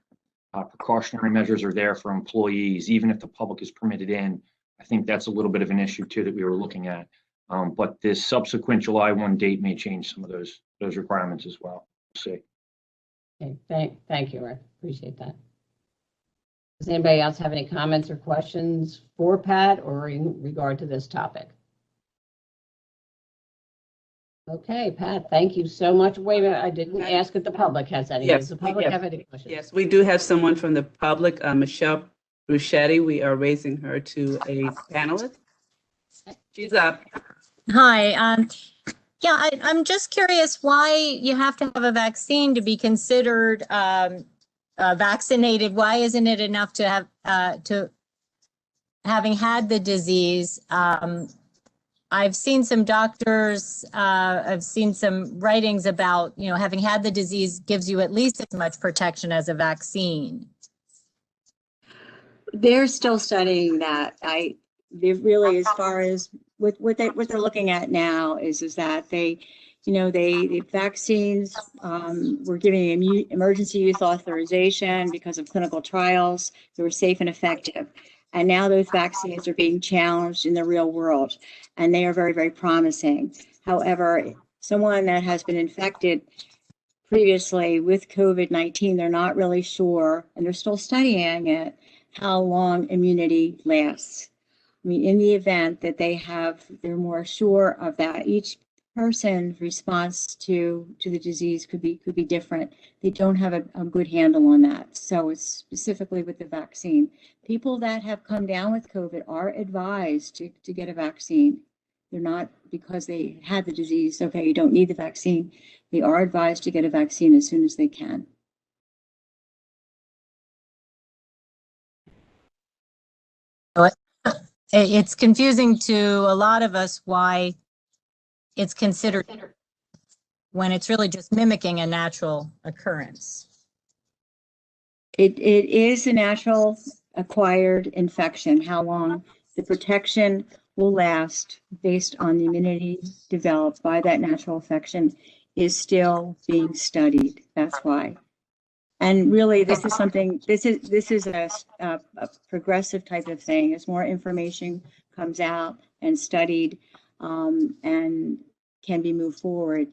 precautionary measures are there for employees, even if the public is permitted in. I think that's a little bit of an issue too that we were looking at. But this subsequent July 1 date may change some of those requirements as well. We'll see. Okay, thank you, I appreciate that. Does anybody else have any comments or questions for Pat or in regard to this topic? Okay, Pat, thank you so much. Wait a minute, I didn't ask if the public has any. Does the public have any questions? Yes, we do have someone from the public, Michelle Bruschetti. We are raising her to a panelist. She's up. Hi. I'm just curious why you have to have a vaccine to be considered vaccinated. Why isn't it enough to have having had the disease? I've seen some doctors, I've seen some writings about, having had the disease gives you at least as much protection as a vaccine. They're still studying that. They really, as far as what they're looking at now is that the vaccines were giving emergency use authorization because of clinical trials that were safe and effective. And now those vaccines are being challenged in the real world, and they are very, very promising. However, someone that has been infected previously with COVID-19, they're not really sure, and they're still studying it, how long immunity lasts. I mean, in the event that they're more sure of that. Each person's response to the disease could be different. They don't have a good handle on that. So it's specifically with the vaccine. People that have come down with COVID are advised to get a vaccine. They're not, because they had the disease, okay, you don't need the vaccine. They are advised to get a vaccine as soon as they can. It's confusing to a lot of us why it's considered when it's really just mimicking a natural occurrence. It is a natural acquired infection. How long the protection will last based on the immunity developed by that natural infection is still being studied. That's why. And really, this is something, this is a progressive type of thing. As more information comes out and studied and can be moved forward,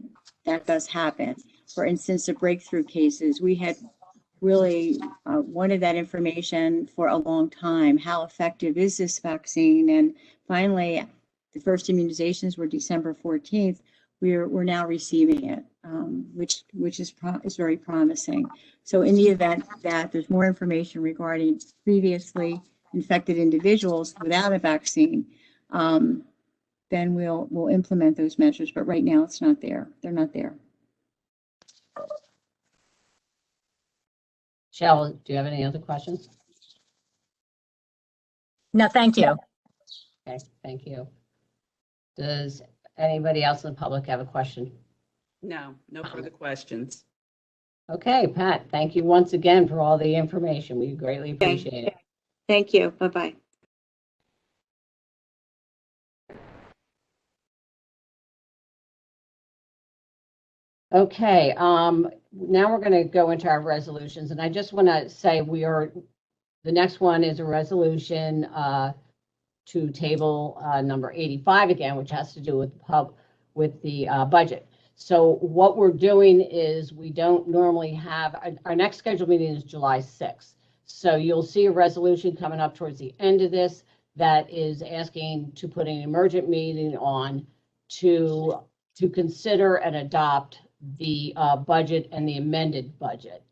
that does happen. For instance, the breakthrough cases, we had really wanted that information for a long time. How effective is this vaccine? And finally, the first immunizations were December 14th. We're now receiving it, which is very promising. So in the event that there's more information regarding previously infected individuals without a vaccine, then we'll implement those measures. But right now, it's not there. They're not there. Michelle, do you have any other questions? No, thank you. Okay, thank you. Does anybody else in the public have a question? No further questions. Okay, Pat, thank you once again for all the information. We greatly appreciate it. Thank you. Bye-bye. Okay, now we're going to go into our resolutions, and I just want to say the next one is a resolution to table number 85 again, which has to do with the budget. So what we're doing is we don't normally have, our next scheduled meeting is July 6th. So you'll see a resolution coming up towards the end of this that is asking to put an emergent meeting on to consider and adopt the budget and the amended budget.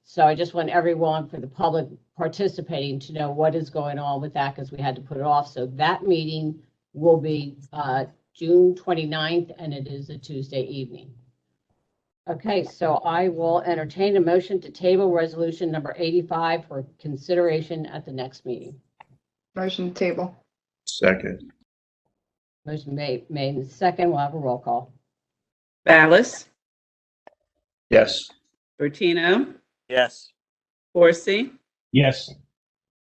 So I just want everyone, for the public participating, to know what is going on with that, because we had to put it off. So that meeting will be June 29th, and it is a Tuesday evening. Okay, so I will entertain a motion to table resolution number 85 for consideration at the next meeting. Motion to table. Second. Motion made and second. We'll have a roll call. Ballas, Yes. Bertino, Yes. Horsey, Yes.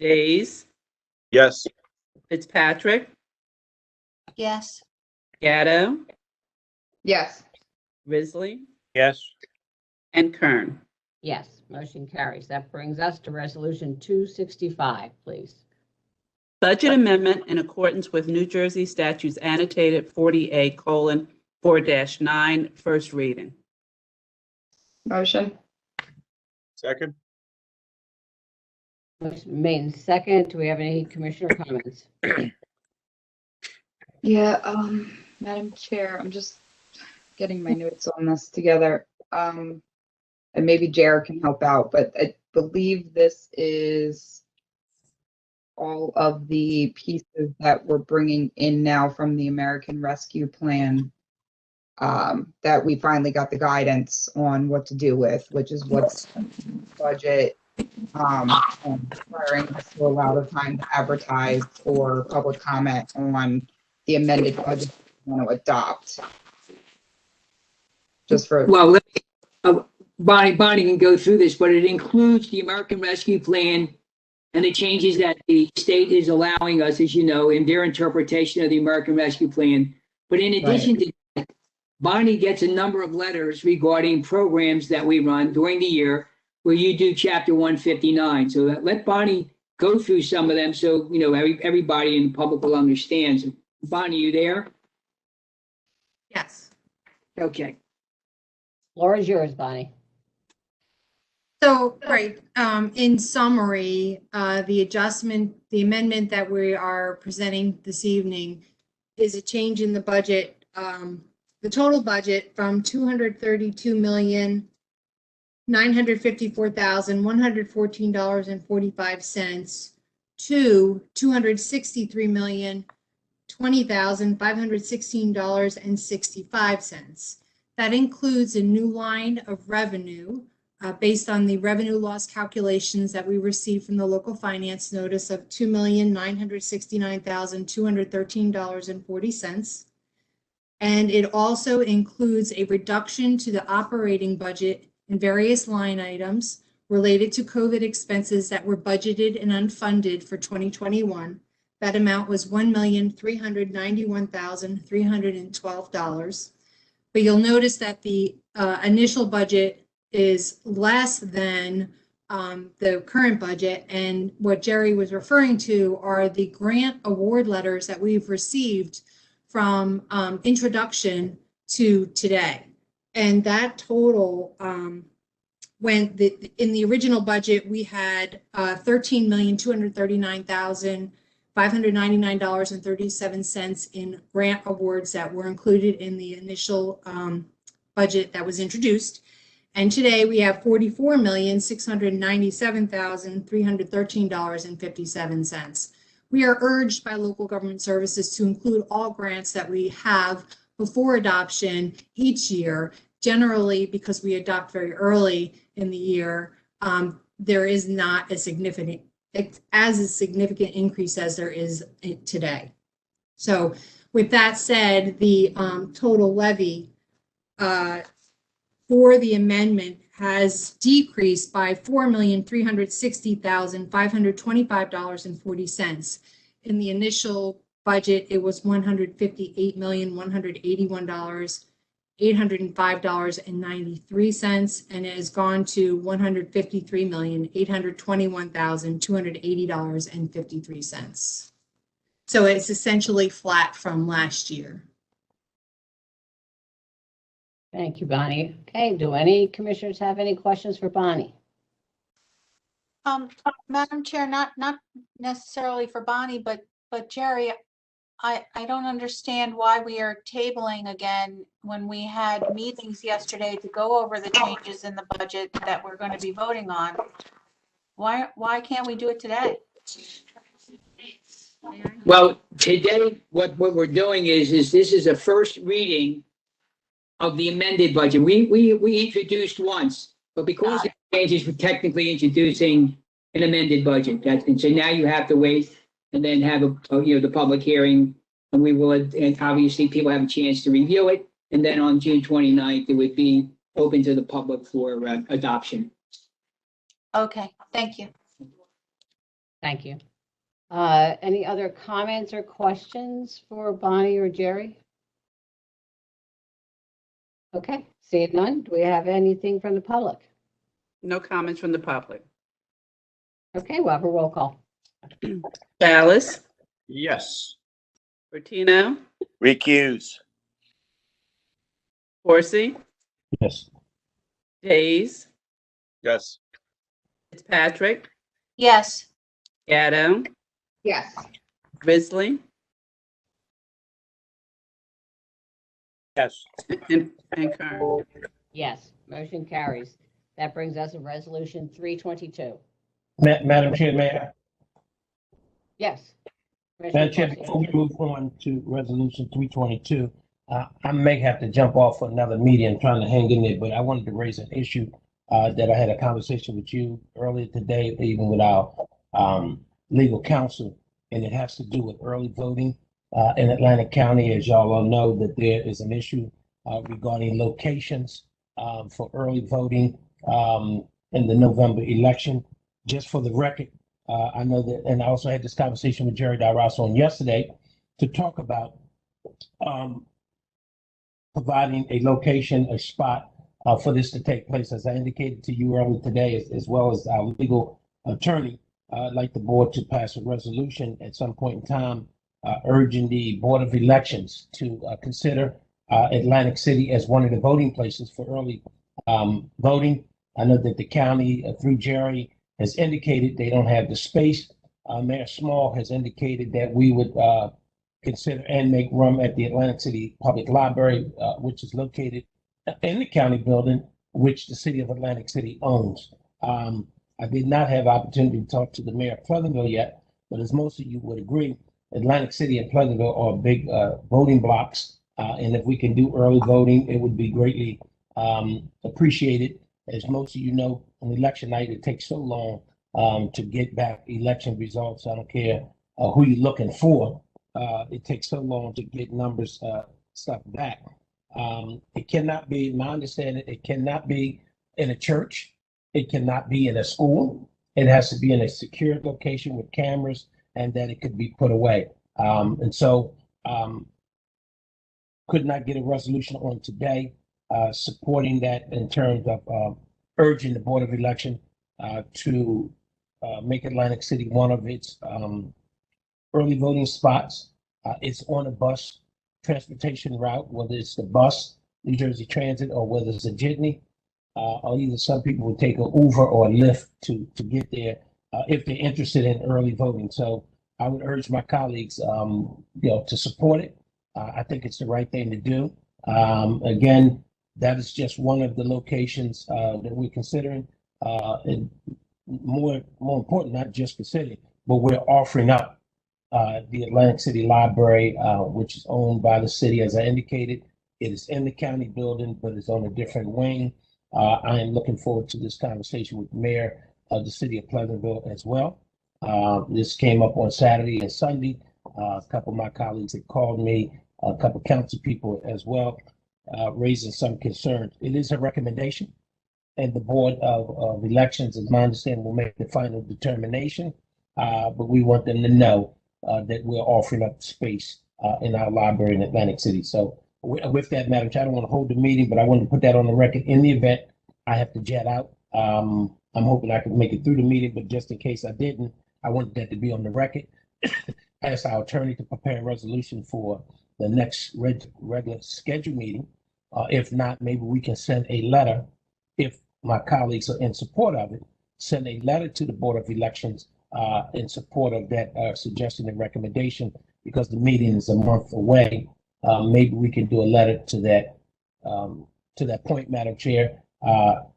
Days, Yes. Fitzpatrick, Yes. Gatto, Yes. Risley, Yes. and Kern. Yes, motion carries. That brings us to resolution 265, please. Budget amendment in accordance with New Jersey statutes annotated 40A:4-9, first reading. Motion. Second. Motion made and second. Do we have any commissioner comments? Yeah, Madam Chair, I'm just getting my notes on this together. And maybe Jared can help out, but I believe this is all of the pieces that we're bringing in now from the American Rescue Plan, that we finally got the guidance on what to do with, which is what's budget, and requiring us to allow the time to advertise or public comment on the amended budget we want to adopt. Just for Well, let me, Bonnie can go through this, but it includes the American Rescue Plan and the changes that the state is allowing us, as you know, in their interpretation of the American Rescue Plan. But in addition to that, Bonnie gets a number of letters regarding programs that we run during the year where you do Chapter 159. So let Bonnie go through some of them so, you know, everybody in the public will understand. So, Bonnie, you there? Yes. Okay. Floor is yours, Bonnie. So, right, in summary, the amendment that we are presenting this evening is a change in the budget, the total budget from $232,954,114.45 to $263,020,516.65. That includes a new line of revenue based on the revenue loss calculations that we received from the local finance notice of $2,969,213.40. And it also includes a reduction to the operating budget in various line items related to COVID expenses that were budgeted and unfunded for 2021. That amount was $1,391,312. But you'll notice that the initial budget is less than the current budget. And what Jerry was referring to are the grant award letters that we've received from introduction to today. And that total, in the original budget, we had $13,239,599.37 in grant awards that were included in the initial budget that was introduced. And today we have $44,697,313.57. We are urged by local government services to include all grants that we have before adoption each year. Generally, because we adopt very early in the year, there is not a significant increase as there is today. So with that said, the total levy for the amendment has decreased by $4,360,525.40. In the initial budget, it was $158,181,000. $805.93, and it has gone to $153,821,280.53. So it's essentially flat from last year. Thank you, Bonnie. Okay, do any commissioners have any questions for Bonnie? Madam Chair, not necessarily for Bonnie, but Jerry, I don't understand why we are tabling again when we had meetings yesterday to go over the changes in the budget that we're going to be voting on. Why can't we do it today? Well, today, what we're doing is this is a first reading of the amended budget. We introduced once, but because of the changes, we're technically introducing an amended budget. And so now you have to wait and then have the public hearing, and we will, and obviously people have a chance to review it. And then on June 29th, it would be open to the public for adoption. Okay, thank you. Thank you. Any other comments or questions for Bonnie or Jerry? Okay, seeing none. Do we have anything from the public? No comments from the public. Okay, we'll have a roll call. Ballas, Yes. Bertino, Recuse. Horsey, Yes. Days, Yes. Fitzpatrick, Yes. Gatto, Yes. Risley, Yes. and Kern. Yes, motion carries. That brings us to resolution 322. Madam Chair, may I? Yes. Madam Chair, before we move on to resolution 322, I may have to jump off for another meeting. I'm trying to hang in there, but I wanted to raise an issue that I had a conversation with you earlier today, even with our legal counsel, and it has to do with early voting in Atlantic County. As y'all all know, that there is an issue regarding locations for early voting in the November election. Just for the record, I know that, and I also had this conversation with Jerry Darasso on yesterday to talk about providing a location, a spot for this to take place. As I indicated to you earlier today, as well as our legal attorney, I'd like the board to pass a resolution at some point in time urging the Board of Elections to consider Atlantic City as one of the voting places for early voting. I know that the county, through Jerry, has indicated they don't have the space. Mayor Small has indicated that we would consider and make room at the Atlantic City Public Library, which is located in the county building, which the city of Atlantic City owns. I did not have opportunity to talk to the mayor of Pleasantville yet, but as most of you would agree, Atlantic City and Pleasantville are big voting blocks. And if we can do early voting, it would be greatly appreciated. As most of you know, on election night, it takes so long to get back election results. I don't care who you're looking for. It takes so long to get numbers stuff back. It cannot be, my understanding, it cannot be in a church. It cannot be in a school. It has to be in a secure location with cameras, and that it could be put away. And so could not get a resolution on today supporting that in terms of urging the Board of Election to make Atlantic City one of its early voting spots. It's on a bus transportation route, whether it's the bus, New Jersey Transit, or whether it's a jitney, or either some people would take an Uber or a Lyft to get there if they're interested in early voting. So I would urge my colleagues, to support it. I think it's the right thing to do. Again, that is just one of the locations that we're considering. And more important, not just considering, but we're offering up the Atlantic City Library, which is owned by the city, as I indicated. It is in the county building, but it's on a different wing. I am looking forward to this conversation with the mayor of the city of Pleasantville as well. This came up on Saturday and Sunday. A couple of my colleagues had called me, a couple of council people as well, raising some concerns. It is a recommendation, and the Board of Elections, as my understanding, will make the final determination. But we want them to know that we're offering up space in our library in Atlantic City. So with that, Madam Chair, I don't want to hold the meeting, but I wanted to put that on the record in the event I have to jet out. I'm hoping I can make it through the meeting, but just in case I didn't, I wanted that to be on the record. Ask our attorney to prepare a resolution for the next regular scheduled meeting. If not, maybe we can send a letter, if my colleagues are in support of it, send a letter to the Board of Elections in support of that suggestion and recommendation, because the meeting is a month away. Maybe we can do a letter to that point, Madam Chair,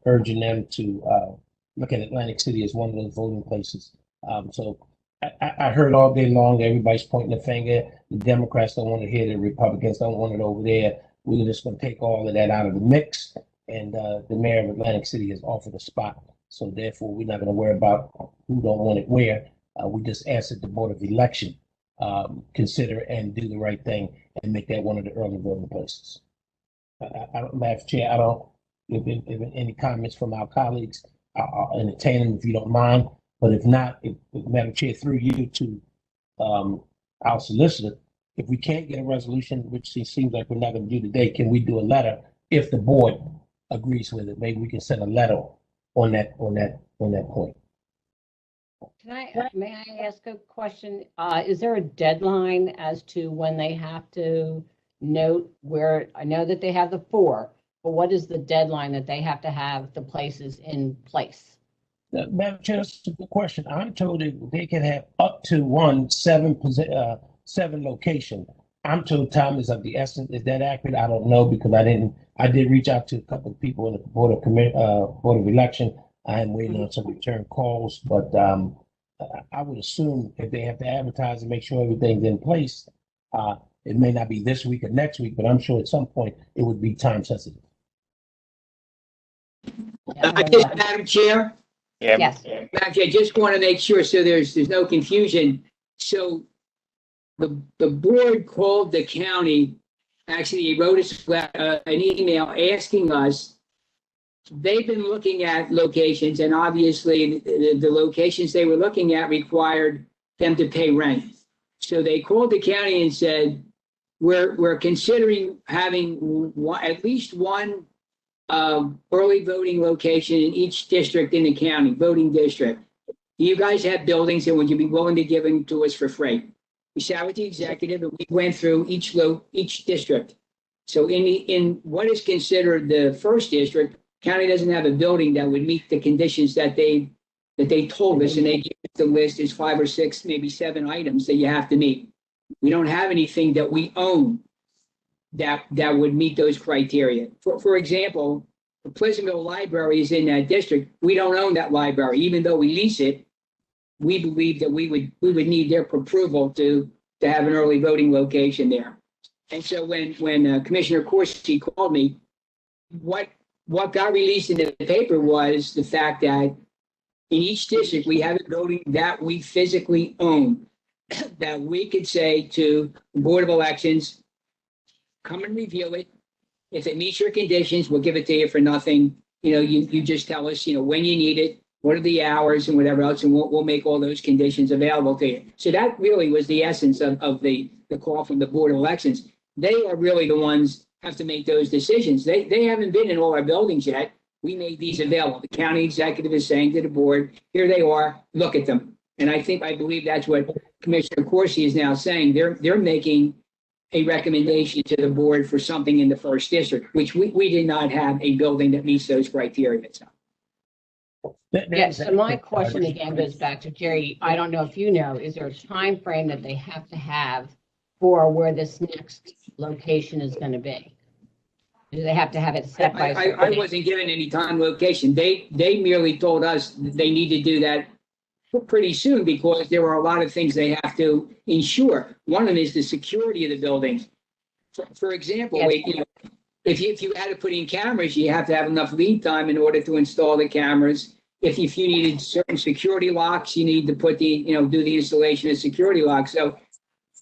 urging them to look at Atlantic City as one of those voting places. So I heard all day long, everybody's pointing the finger. The Democrats don't want to hear it, the Republicans don't want it over there. We're just going to take all of that out of the mix. And the mayor of Atlantic City has offered a spot. So therefore, we're not going to worry about who don't want it where. We just ask that the Board of Election consider and do the right thing and make that one of the early voting places. Madam Chair, I don't, if any comments from our colleagues, I'll entertain them if you don't mind. But if not, if Madam Chair, through you to our solicitor, if we can't get a resolution, which it seems like we're not going to do today, can we do a letter if the board agrees with it? Maybe we can send a letter on that point. May I ask a question? Is there a deadline as to when they have to note where, I know that they have the 4, but what is the deadline that they have to have the places in place? Madam Chair, that's a good question. I'm told that they can have up to 7 location. I'm told time is of the essence. Is that accurate? I don't know, because I did reach out to a couple of people in the Board of Election. I am waiting on some return calls, but I would assume if they have to advertise and make sure everything's in place, it may not be this week or next week, but I'm sure at some point it would be time sensitive. Madam Chair? Yes. Madam Chair, I just want to make sure so there's no confusion. So the board called the county, actually he wrote us an email asking us, they've been looking at locations, and obviously the locations they were looking at required them to pay rent. So they called the county and said, we're considering having at least one early voting location in each district in the county, voting district. You guys have buildings, and would you be willing to give them to us for free? We sat with the executive and we went through each district. So in what is considered the first district, county doesn't have a building that would meet the conditions that they told us, and they gave us the list is 5 or 6, maybe 7 items that you have to meet. We don't have anything that we own that would meet those criteria. For example, the Pleasantville Library is in that district. We don't own that library, even though we lease it. We believe that we would need their approval to have an early voting location there. And so when Commissioner Corsi called me, what got released in the paper was the fact that in each district we have a building that we physically own, that we could say to the Board of Elections, come and review it. If it meets your conditions, we'll give it to you for nothing. You just tell us, when you need it, what are the hours and whatever else, and we'll make all those conditions available to you. So that really was the essence of the call from the Board of Elections. They are really the ones have to make those decisions. They haven't been in all our buildings yet. We made these available. The county executive is saying to the board, here they are, look at them. And I believe that's what Commissioner Corsi is now saying. They're making a recommendation to the board for something in the first district, which we did not have a building that meets those criteria. Yes, so my question again goes back to Jerry. I don't know if you know, is there a time frame that they have to have for where this next location is going to be? Do they have to have it set by? I wasn't given any time location. They merely told us they need to do that pretty soon because there are a lot of things they have to ensure. One of them is the security of the buildings. For example, Yes. if you had to put in cameras, you have to have enough lead time in order to install the cameras. If you needed certain security locks, you need to put do the installation of security locks. So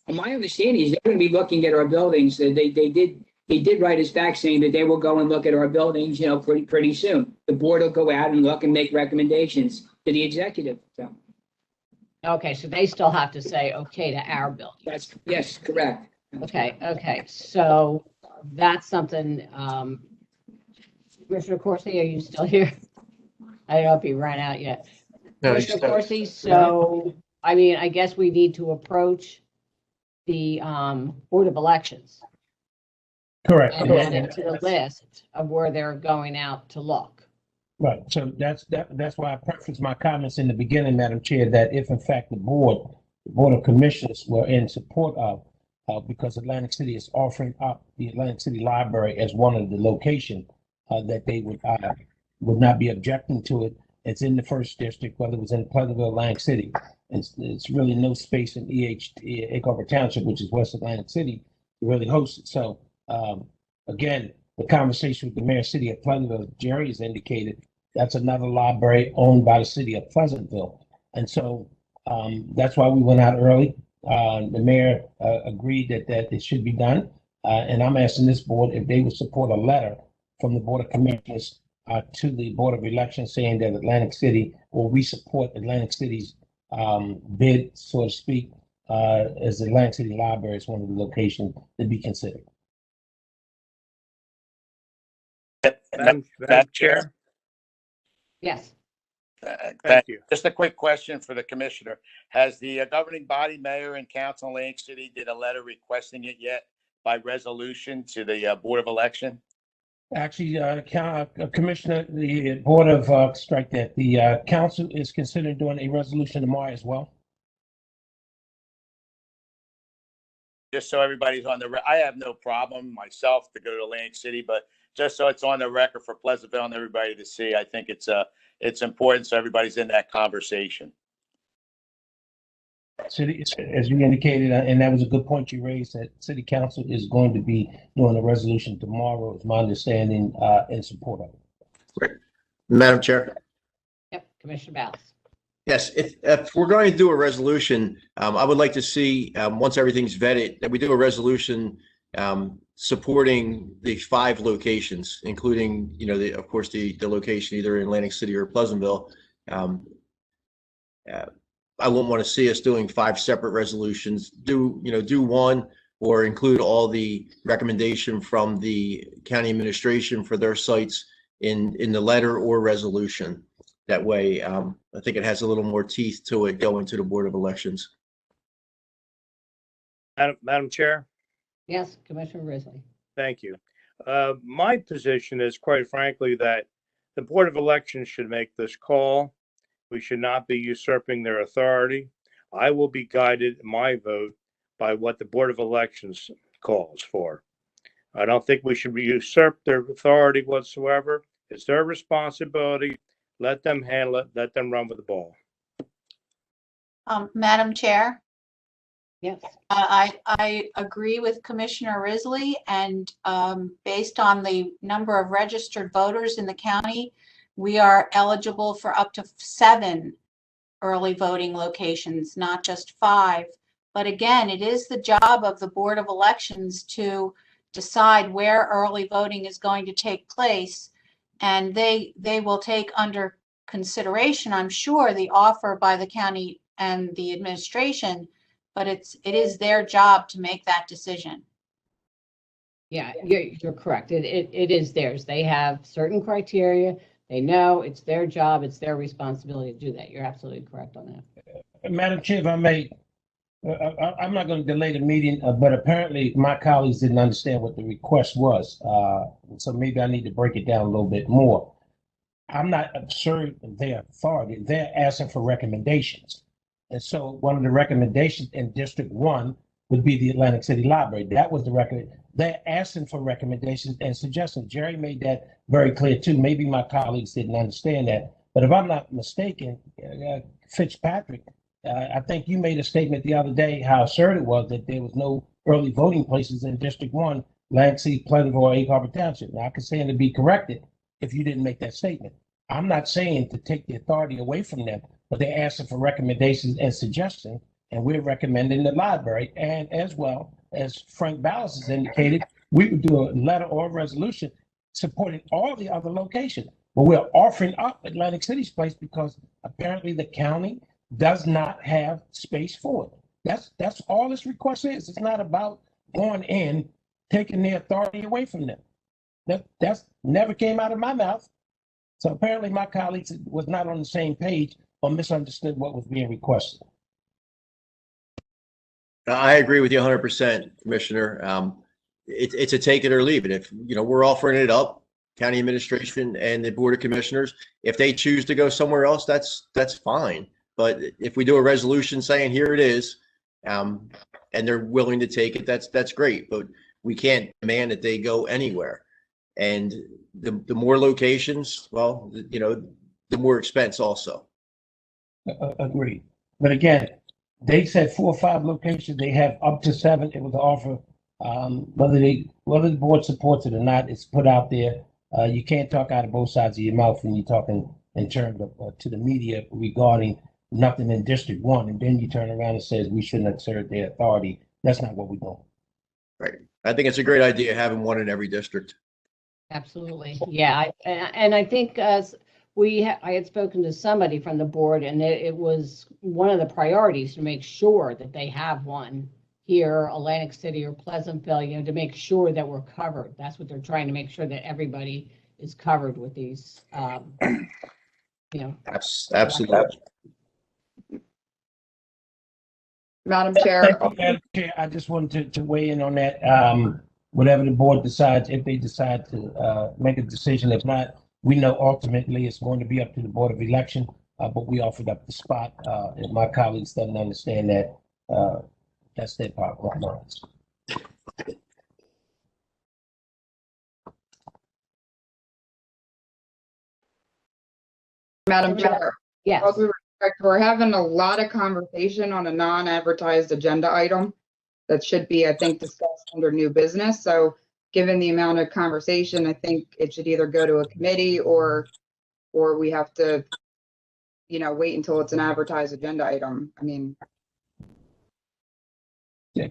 my understanding is they're going to be looking at our buildings. They did write us back saying that they will go and look at our buildings, pretty soon. The board will go out and look and make recommendations to the executive. So. Okay, so they still have to say okay to our building. Yes, correct. Okay. So that's something, Commissioner Corsi, are you still here? I don't know if he ran out yet. No, he's Commissioner still- Corsi, so, I mean, I guess we need to approach the Board of Elections Correct. and add it to the list of where they're going out to look. Right, so that's why I prefaced my comments in the beginning, Madam Chair, that if in fact the Board of Commissioners were in support of, because Atlantic City is offering up the Atlantic City Library as one of the locations, that they would not be objecting to it. It's in the first district, whether it was in Pleasantville, Atlantic City. It's really no space in Egg Harbor Township, which is West Atlantic City, to really host it. So, again, the conversation with the mayor city of Pleasantville, Jerry has indicated, that's another library owned by the city of Pleasantville. And so that's why we went out early. The mayor agreed that it should be done. And I'm asking this board if they would support a letter from the Board of Commissioners to the Board of Elections saying that Atlantic City, or we support Atlantic City's bid, so to speak, as the Atlantic City Library is one of the locations to be considered. Madam Chair. Yes. Thank you. Just a quick question for the commissioner. Has the governing body, mayor and council in Atlantic City did a letter requesting it yet by resolution to the Board of Election? Actually, Commissioner, the Board of, the council is considering doing a resolution tomorrow as well. Just so everybody's on the, I have no problem myself to go to Atlantic City, but just so it's on the record for Pleasantville and everybody to see, I think it's important so everybody's in that conversation. City, as you indicated, and that was a good point you raised, that City Council is going to be doing a resolution tomorrow, is my understanding, in support of it. Great. Madam Chair. Yep, Commissioner Ballas. Yes, if we're going to do a resolution, I would like to see, once everything's vetted, that we do a resolution supporting the 5 locations, including, of course, the location either in Atlantic City or Pleasantville. I wouldn't want to see us doing 5 separate resolutions. Do one or include all the recommendation from the county administration for their sites in the letter or resolution. That way, I think it has a little more teeth to it going to the Board of Elections. Madam Chair. Yes, Commissioner Risley. Thank you. My position is, quite frankly, that the Board of Elections should make this call. We should not be usurping their authority. I will be guided in my vote by what the Board of Elections calls for. I don't think we should usurp their authority whatsoever. It's their responsibility. Let them handle it. Let them run with the ball. Madam Chair. Yes. I agree with Commissioner Risley, and based on the number of registered voters in the county, we are eligible for up to 7 early voting locations, not just 5. But again, it is the job of the Board of Elections to decide where early voting is going to take place. And they will take under consideration, I'm sure, the offer by the county and the administration, but it is their job to make that decision. Yeah, you're correct. It is theirs. They have certain criteria. They know it's their job. It's their responsibility to do that. You're absolutely correct on that. Madam Chair, if I may, I'm not going to delay the meeting, but apparently my colleagues didn't understand what the request was. So maybe I need to break it down a little bit more. I'm not asserting their authority. They're asking for recommendations. And so one of the recommendations in District 1 would be the Atlantic City Library. That was the recommendation. They're asking for recommendations and suggestions. Jerry made that very clear too. Maybe my colleagues didn't understand that. But if I'm not mistaken, Fitzpatrick, I think you made a statement the other day how absurd it was that there was no early voting places in District 1, Atlantic City, Pleasantville, or Egg Harbor Township. Now, I can stand to be corrected if you didn't make that statement. I'm not saying to take the authority away from them, but they're asking for recommendations and suggestions, and we're recommending the library. And as well, as Frank Ballas has indicated, we would do a letter or a resolution supporting all the other locations. But we're offering up Atlantic City's place because apparently the county does not have space for it. That's all this request is. It's not about going in taking the authority away from them. That's never came out of my mouth. So apparently my colleagues was not on the same page or misunderstood what was being requested. I agree with you 100%, Commissioner. It's a take it or leave it. If, we're offering it up, county administration and the Board of Commissioners, if they choose to go somewhere else, that's fine. But if we do a resolution saying here it is, and they're willing to take it, that's great. But we can't demand that they go anywhere. And the more locations, well, the more expense also. Agreed. But again, they said 4 or 5 locations. They have up to 7. It was an offer. Whether the board supports it or not, it's put out there. You can't talk out of both sides of your mouth when you're talking in terms of to the media regarding nothing in District 1, and then you turn around and says we shouldn't exert their authority. That's not what we're doing. Right. I think it's a great idea having one in every district. Absolutely. Yeah. And I think I had spoken to somebody from the board, and it was one of the priorities to make sure that they have one here, Atlantic City or Pleasantville, to make sure that we're covered. That's what they're trying to make sure, that everybody is covered with these, Absolutely. Madam Chair. Madam Chair, I just wanted to weigh in on that. Whatever the board decides, if they decide to make a decision, if not, we know ultimately it's going to be up to the Board of Election, but we offered up the spot. If my colleagues doesn't understand that, that's their part of minds. Madam Chair. Yes. All due respect, we're having a lot of conversation on a non-advertised agenda item that should be, I think, discussed under new business. So given the amount of conversation, I think it should either go to a committee or we have to, wait until it's an advertised agenda item. I mean. Yeah,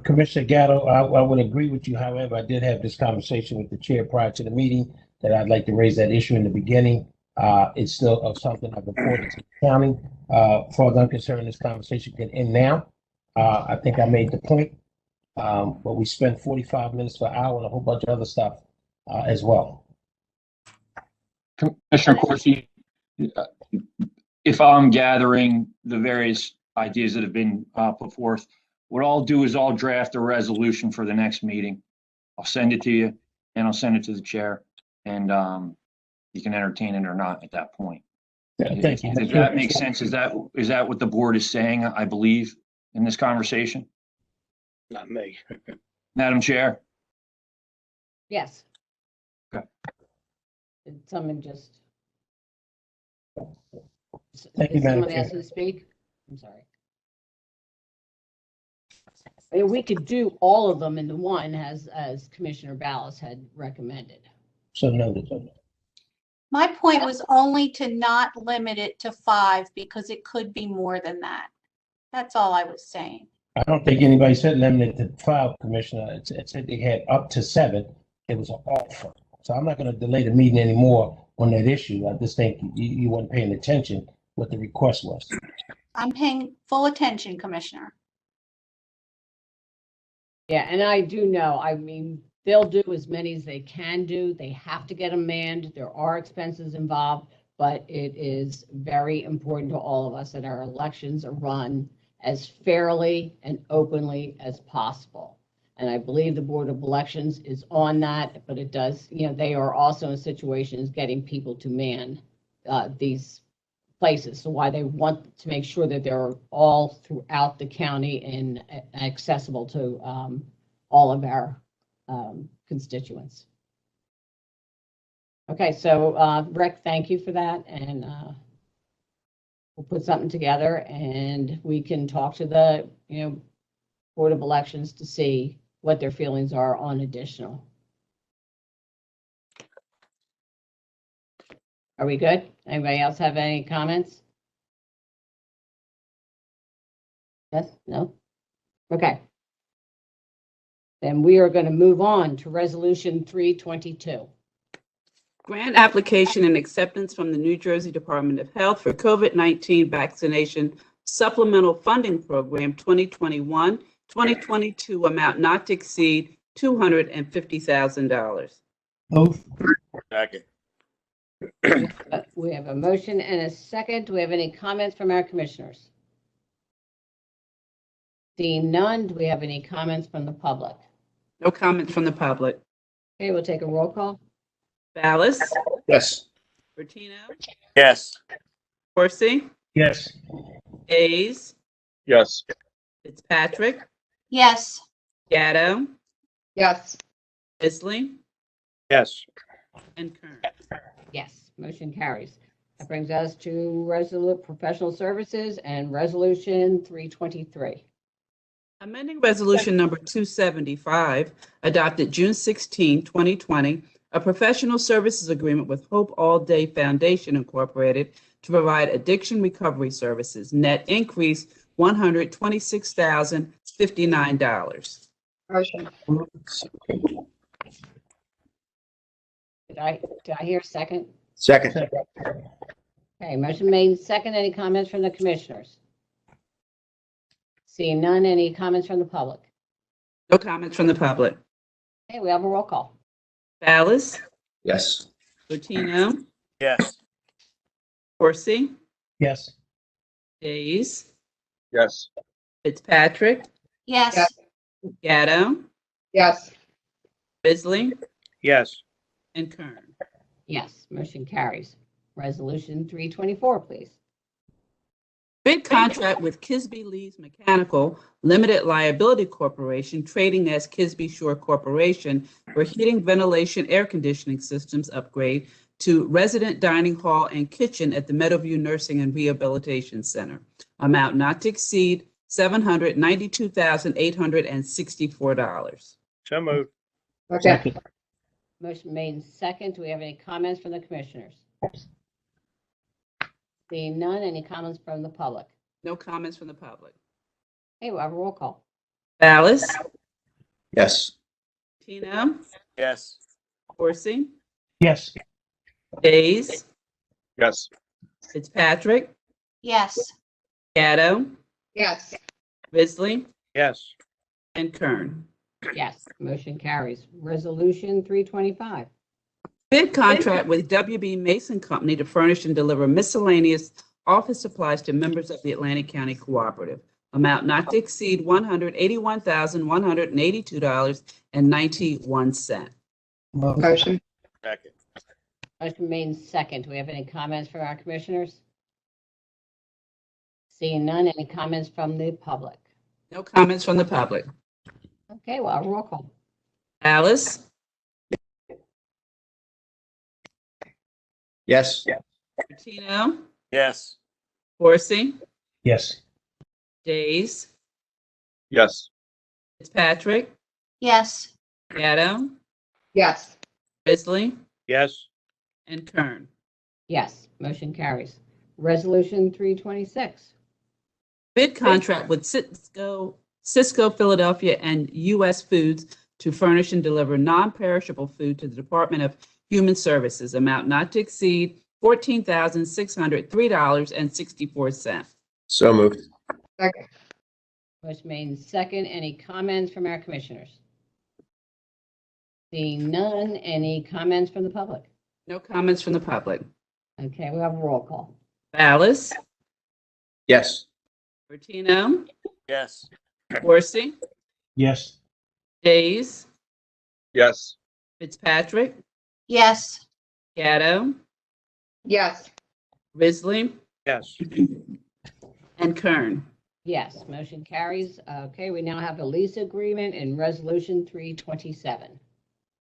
Commissioner Gatto, I would agree with you. However, I did have this conversation with the chair prior to the meeting that I'd like to raise that issue in the beginning. It's still something I've reported to the county. As far as I'm concerned, this conversation can end now. I think I made the point, but we spent 45 minutes to an hour on a whole bunch of other stuff as well. Commissioner Corsi, if I'm gathering the various ideas that have been put forth, what I'll do is I'll draft a resolution for the next meeting. I'll send it to you, and I'll send it to the chair, and you can entertain it or not at that point. Yeah, thank you. Does that make sense? Is that what the board is saying, I believe, in this conversation? Not me. Madam Chair? Yes. Okay. Did someone just? Thank you, Did Madam someone Chair. ask to speak? I'm sorry. I mean, we could do all of them in the one as Commissioner Ballas had recommended. So noted. My point was only to not limit it to 5 because it could be more than that. That's all I was saying. I don't think anybody said limited to 5, Commissioner. It said they had up to 7. It was an offer. So I'm not going to delay the meeting anymore on that issue. I just think you weren't paying attention what the request was. I'm paying full attention, Commissioner. Yeah, and I do know, I mean, they'll do as many as they can do. They have to get them manned. There are expenses involved, but it is very important to all of us that our elections are run as fairly and openly as possible. And I believe the Board of Elections is on that, but it does, they are also in situations getting people to man these places. So why they want to make sure that they're all throughout the county and accessible to all of our constituents. Okay, so Rick, thank you for that, and we'll put something together, and we can talk to the Board of Elections to see what their feelings are on additional. Are we good? Anybody else have any comments? Yes? No? Okay. Then we are going to move on to Resolution 322. Grant application and acceptance from the New Jersey Department of Health for COVID-19 vaccination supplemental funding program 2021-2022 amount not to exceed $250,000. Move. Second. We have a motion and a second. Do we have any comments from our commissioners? Seeing none, do we have any comments from the public? No comments from the public. Okay, we'll take a roll call. Ballas? Yes. Bertino? Yes. Corsi? Yes. Hayes? Yes. Fitzpatrick? Yes. Gatto? Yes. Isley? Yes. And Kern. Yes, motion carries. That brings us to professional services and resolution 323. Amending Resolution Number 275, adopted June 16, 2020, a professional services agreement with Hope All Day Foundation Incorporated to provide addiction recovery services. Net increase $126,059. Motion. Did I hear second? Second. Okay, motion made second. Any comments from the commissioners? Seeing none, any comments from the public? No comments from the public. Okay, we have a roll call. Ballas? Yes. Bertino? Yes. Corsi? Yes. Hayes? Yes. Fitzpatrick? Yes. Gatto? Yes. Bisley? Yes. And Kern. Yes, motion carries. Resolution 324, please. Bid contract with Kisby Lees Mechanical Limited Liability Corporation, trading as Kisby Shore Corporation, for heating, ventilation, air conditioning systems upgrade to resident dining hall and kitchen at the Meadowview Nursing and Rehabilitation Center. Amount not to exceed $792,864. So moved. Okay. Motion made second. Do we have any comments from the commissioners? Seeing none, any comments from the public? No comments from the public. Okay, we'll have a roll call. Ballas? Yes. Tino? Yes. Corsi? Yes. Hayes? Yes. Fitzpatrick? Yes. Gatto? Yes. Bisley? Yes. And Kern. Yes, motion carries. Resolution 325. Bid contract with WB Mason Company to furnish and deliver miscellaneous office supplies to members of the Atlantic County Cooperative. Amount not to exceed $181,182.91. Motion. Second. Motion made second. Do we have any comments from our commissioners? Seeing none, any comments from the public? No comments from the public. Okay, well, roll call. Ballas? Yes. Bertino? Yes. Corsi? Yes. Days? Yes. Fitzpatrick? Yes. Gatto? Yes. Bisley? Yes. And Kern. Yes, motion carries. Resolution 326. Bid contract with Cisco Philadelphia and U.S. Foods to furnish and deliver non-perishable food to the Department of Human Services. Amount not to exceed $14,603.64. So moved. Second. Motion made second. Any comments from our commissioners? Seeing none, any comments from the public? No comments from the public. Okay, we have a roll call. Ballas? Yes. Bertino? Yes. Corsi? Yes. Hayes? Yes. Fitzpatrick? Yes. Gatto? Yes. Risley? Yes. And Kern. Yes, motion carries. Okay, we now have a lease agreement in Resolution 327.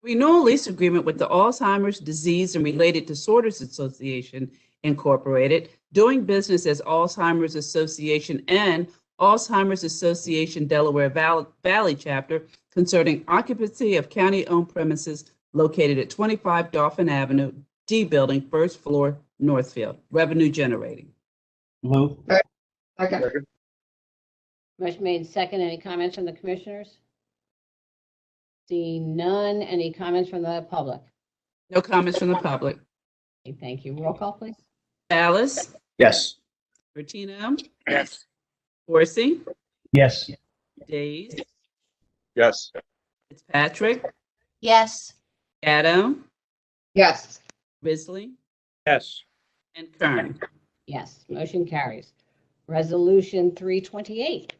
Renewal lease agreement with the Alzheimer's Disease and Related Disorders Association, Incorporated, doing business as Alzheimer's Association and Alzheimer's Association Delaware Valley Chapter, concerning occupancy of county-owned premises located at 25 Dauphin Avenue, D Building, first floor, Northfield. Revenue generating. Move. Second. Motion made second. Any comments from the commissioners? Seeing none, any comments from the public? No comments from the public. Okay, thank you. Roll call, please. Ballas? Yes. Bertino? Yes. Corsi? Yes. Days? Yes. Fitzpatrick, Yes. Gatto, Yes. Risley, Yes. and Kern. Yes, motion carries. Resolution 328.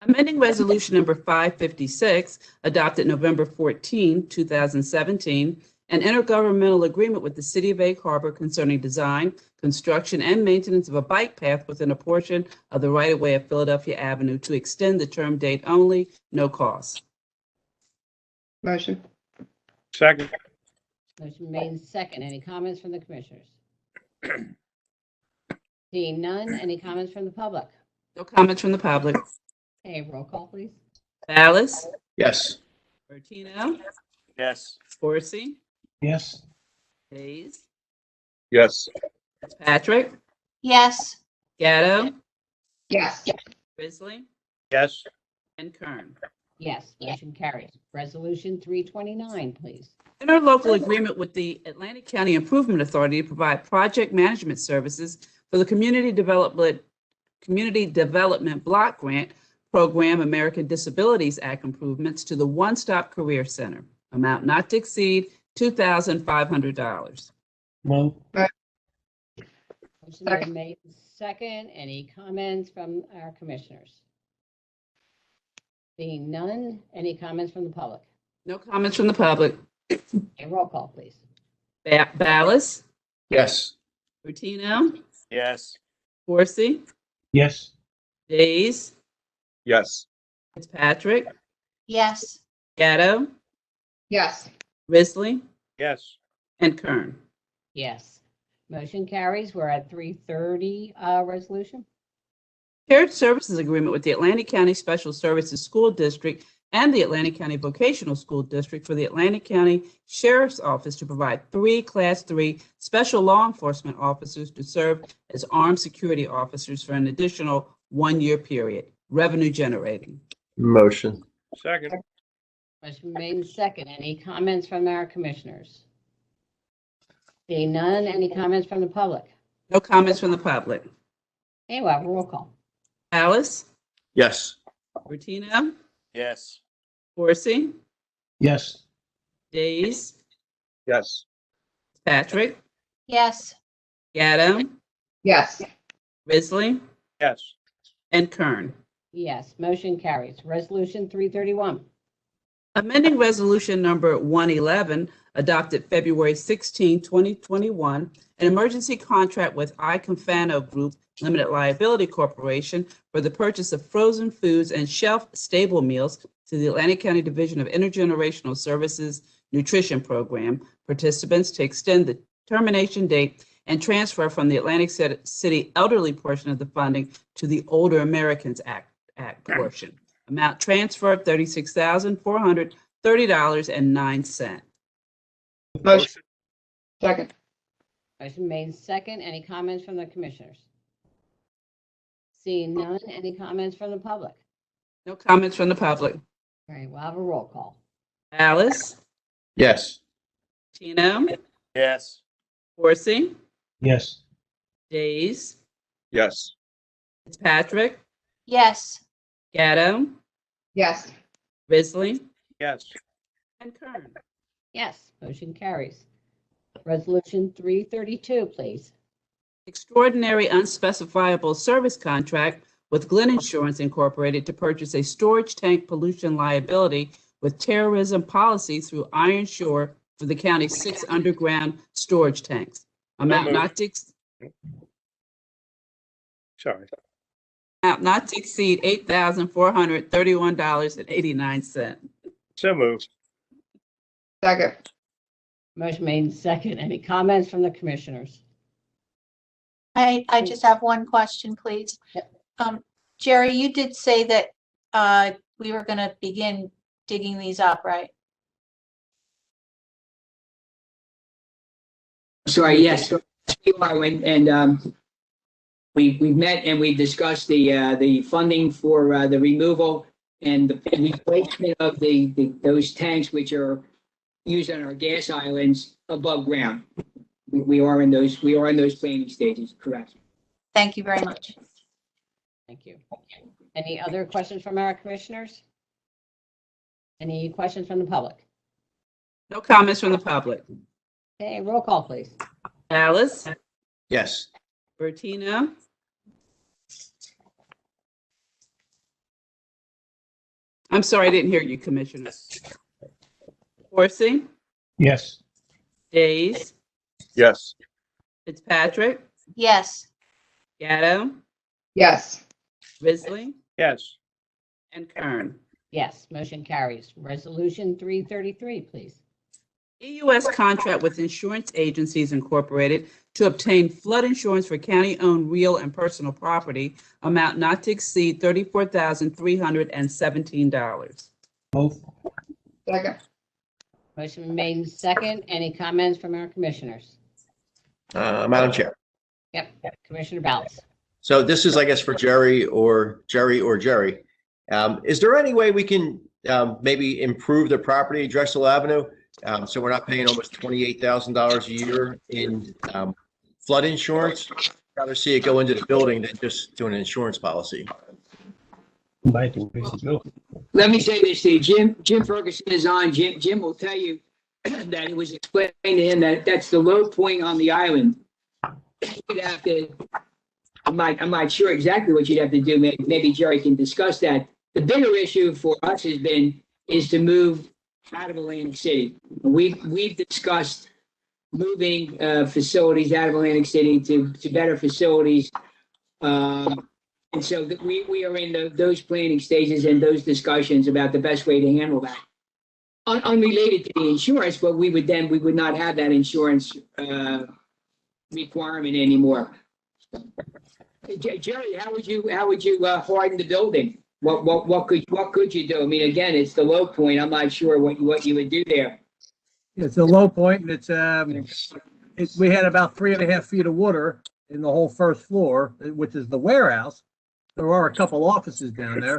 Amending Resolution Number 556, adopted November 14, 2017, an intergovernmental agreement with the City of Egg Harbor concerning design, construction, and maintenance of a bike path within a portion of the right-of-way of Philadelphia Avenue to extend the term date only, no cost. Motion. Second. Motion made and second. Any comments from the commissioners? Seeing none, any comments from the public? No comments from the public. Okay, roll call, please. Ballas, Yes. Bertino, Yes. Corsi, Yes. Hayes, Yes. Fitzpatrick, Yes. Gatto, Yes. Risley, Yes. and Kern. Yes, motion carries. Resolution 329, please. Interlocal agreement with the Atlantic County Improvement Authority to provide project management services for the Community Development Block Grant Program American Disabilities Act improvements to the One Stop Career Center. Amount not to exceed $2,500. Move. Motion been made and second. Any comments from our commissioners? Seeing none, any comments from the public? No comments from the public. Okay, roll call, please. Ballas, Yes. Bertino, Yes. Corsi, Yes. Days, Yes. Fitzpatrick, Yes. Gatto, Yes. Risley, Yes. and Kern. Yes. Motion carries. We're at 330 resolution. Shared services agreement with the Atlantic County Special Services School District and the Atlantic County Vocational School District for the Atlantic County Sheriff's Office to provide 3 Class 3 special law enforcement officers to serve as armed security officers for an additional 1-year period. Revenue generating. Motion. Second. Motion made and second. Any comments from our commissioners? Seeing none, any comments from the public? No comments from the public. Okay, we'll have a roll call. Alice, Yes. Bertino, Yes. Corsi, Yes. Days, Yes. Patrick, Yes. Gatto, Yes. Risley, Yes. and Kern. Yes, motion carries. Resolution 331. Amending Resolution Number 111, adopted February 16, 2021, an emergency contract with iConfano Group Limited Liability Corporation for the purchase of frozen foods and shelf-stable meals to the Atlantic County Division of Intergenerational Services Nutrition Program participants to extend the termination date and transfer from the Atlantic City elderly portion of the funding to the Older Americans Act portion. Amount transferred $36,430.09. Motion. Second. Motion made and second. Any comments from the commissioners? Seeing none, any comments from the public? No comments from the public. All right, we'll have a roll call. Alice, Yes. Tino, Yes. Corsi, Yes. Days, Yes. Fitzpatrick, Yes. Gatto, Yes. Risley, Yes. and Kern. Yes, motion carries. Resolution 332, please. Extraordinary unspecifiable service contract with Glen Insurance Incorporated to purchase a storage tank pollution liability with terrorism policy through Iron Shore for the county's 6 underground storage tanks. Amount not to exceed $8,431.89. So moved. Second. Motion made and second. Any comments from the commissioners? I just have one question, please. Jerry, you did say that we were going to begin digging these up, right? Sorry, yes, we are, and we've met and we've discussed the funding for the removal and the replacement of those tanks which are used on our gas islands above ground. We are in those planning stages, correct? Thank you very much. Thank you. Any other questions from our commissioners? Any questions from the public? No comments from the public. Okay, roll call, please. Alice, Yes. Bertina, I'm sorry, I didn't hear you, Commissioner. Horsey, Yes. Days, Yes. Fitzpatrick, Yes. Gatto, Yes. Risley, Yes. and Kern. Yes, motion carries. Resolution 333, please. EUS contract with Insurance Agencies Incorporated to obtain flood insurance for county-owned real and personal property, amount not to exceed $34,317. Move. Second. Motion been made and second. Any comments from our commissioners? Madam Chair. Yep, Commissioner Ballas. So this is, I guess, for Jerry or Jerry. Is there any way we can maybe improve the property at Drexel Avenue? So we're not paying almost $28,000 a year in flood insurance. I'd rather see it go into the building than just do an insurance policy. Mike and Bill. Let me say this to you, Jim Ferguson is on. Jim will tell you that it was explained to him that that's the low point on the island. You'd have to, I'm not sure exactly what you'd have to do. Maybe Jerry can discuss that. The bigger issue for us is to move out of Atlantic City. We've discussed moving facilities out of Atlantic City to better facilities. And so we are in those planning stages and those discussions about the best way to handle that. Unrelated to the insurance, but we would not have that insurance requirement anymore. Jerry, how would you harden the building? What could you do? I mean, again, it's the low point. I'm not sure what you would do there. It's a low point, and we had about 3.5 feet of water in the whole first floor, which is the warehouse. There are a couple offices down there.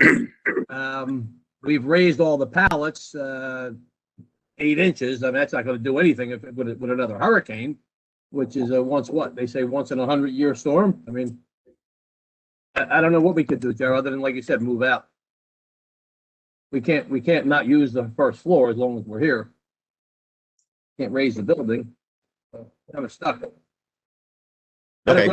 We've raised all the pallets 8 inches. I mean, that's not going to do anything with another hurricane, which is once in a 100-year storm. I mean, I don't know what we could do, Joe, other than, like you said, move out. We can't not use the first floor as long as we're here. Can't raise the building. So, kind of stuck. Okay.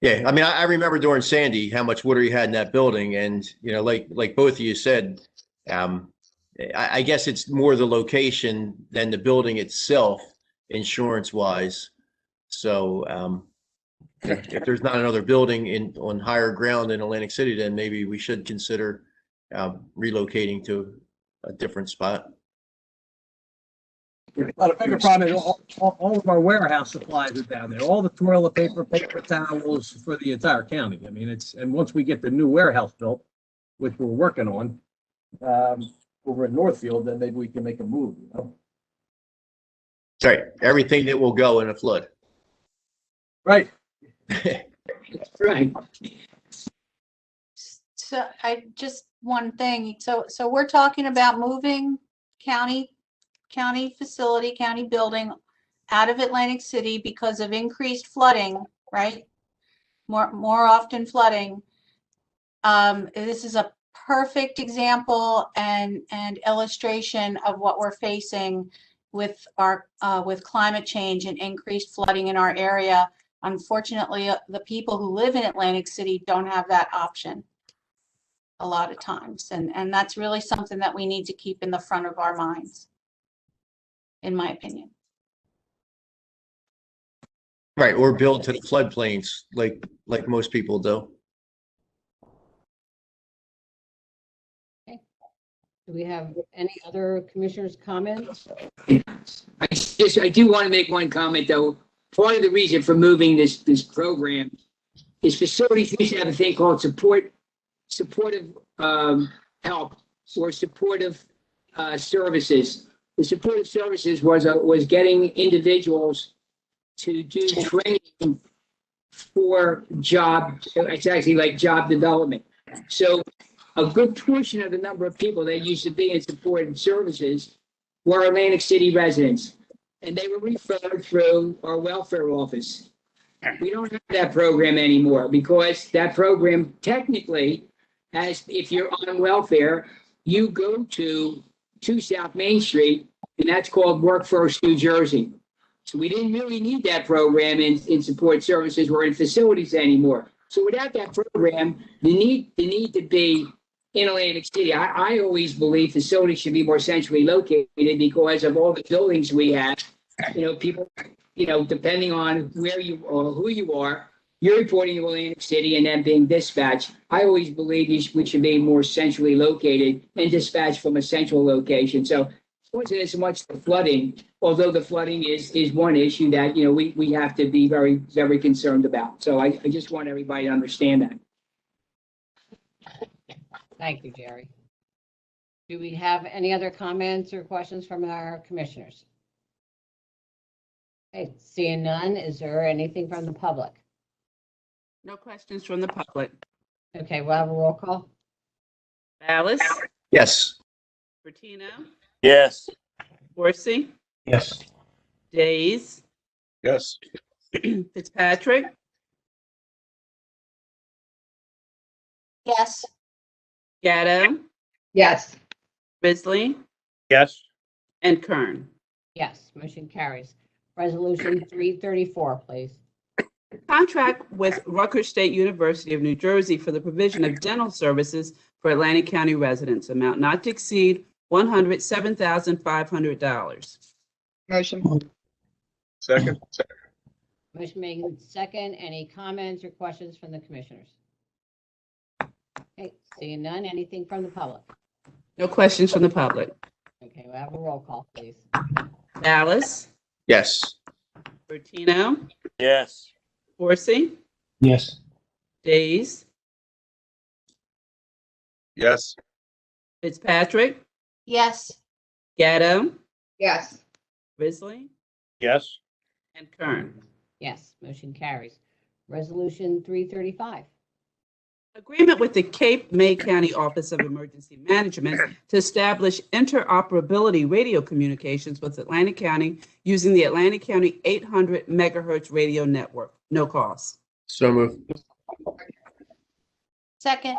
Yeah, I mean, I remember during Sandy how much water you had in that building, and like both of you said, I guess it's more the location than the building itself, insurance-wise. So if there's not another building on higher ground in Atlantic City, then maybe we should consider relocating to a different spot. Well, the bigger problem is all of our warehouse supplies are down there. All the toilet paper, paper towels for the entire county. I mean, and once we get the new warehouse built, which we're working on, over in Northfield, then maybe we can make a move. Sorry, everything that will go in a flood. Right. Right. So one thing. So we're talking about moving county facility, county building out of Atlantic City because of increased flooding, right? More often flooding. This is a perfect example and illustration of what we're facing with with climate change and increased flooding in our area. Unfortunately, the people who live in Atlantic City don't have that option a lot of times. And that's really something that we need to keep in the front of our minds, in my opinion. Right, or build to the floodplains like most people do. Okay. Do we have any other commissioners' comments? I do want to make one comment, though. Part of the reason for moving this program is facilities used to have a thing called supportive help or supportive services. The supportive services was getting individuals to do training for job. It's actually like job development. So a good portion of the number of people that used to be in supportive services were Atlantic City residents, and they were referred through our welfare office. We don't have that program anymore because that program technically as if you're on welfare, you go to 2 South Main Street, and that's called Work First New Jersey. So we didn't really need that program in support services or in facilities anymore. So without that program, the need to be in Atlantic City. I always believe facilities should be more centrally located because of all the buildings we have. People, depending on where you or who you are, you're reporting to Atlantic City and then being dispatched. I always believe we should be more centrally located and dispatched from a central location. So it wasn't as much the flooding, although the flooding is one issue that, we have to be very, very concerned about. So I just want everybody to understand that. Thank you, Jerry. Do we have any other comments or questions from our commissioners? Okay, seeing none, is there anything from the public? No questions from the public. Okay, we'll have a roll call. Alice? Yes. Bertino? Yes. Horsey? Yes. Days? Yes. Fitzpatrick? Yes. Gatto? Yes. Risley? Yes. And Kern. Yes, motion carries. Resolution 334, please. Contract with Rutgers State University of New Jersey for the provision of dental services for Atlantic County residents, amount not to exceed $107,500. Motion. Second. Motion made in second. Any comments or questions from the commissioners? Okay, seeing none, anything from the public? No questions from the public. Okay, we'll have a roll call, please. Alice? Yes. Bertino? Yes. Horsey? Yes. Days? Yes. Fitzpatrick? Yes. Gatto? Yes. Risley? Yes. And Kern. Yes, motion carries. Resolution 335. Agreement with the Cape May County Office of Emergency Management to establish interoperability radio communications with Atlantic County using the Atlantic County 800 megahertz radio network. No cost. So moved. Second.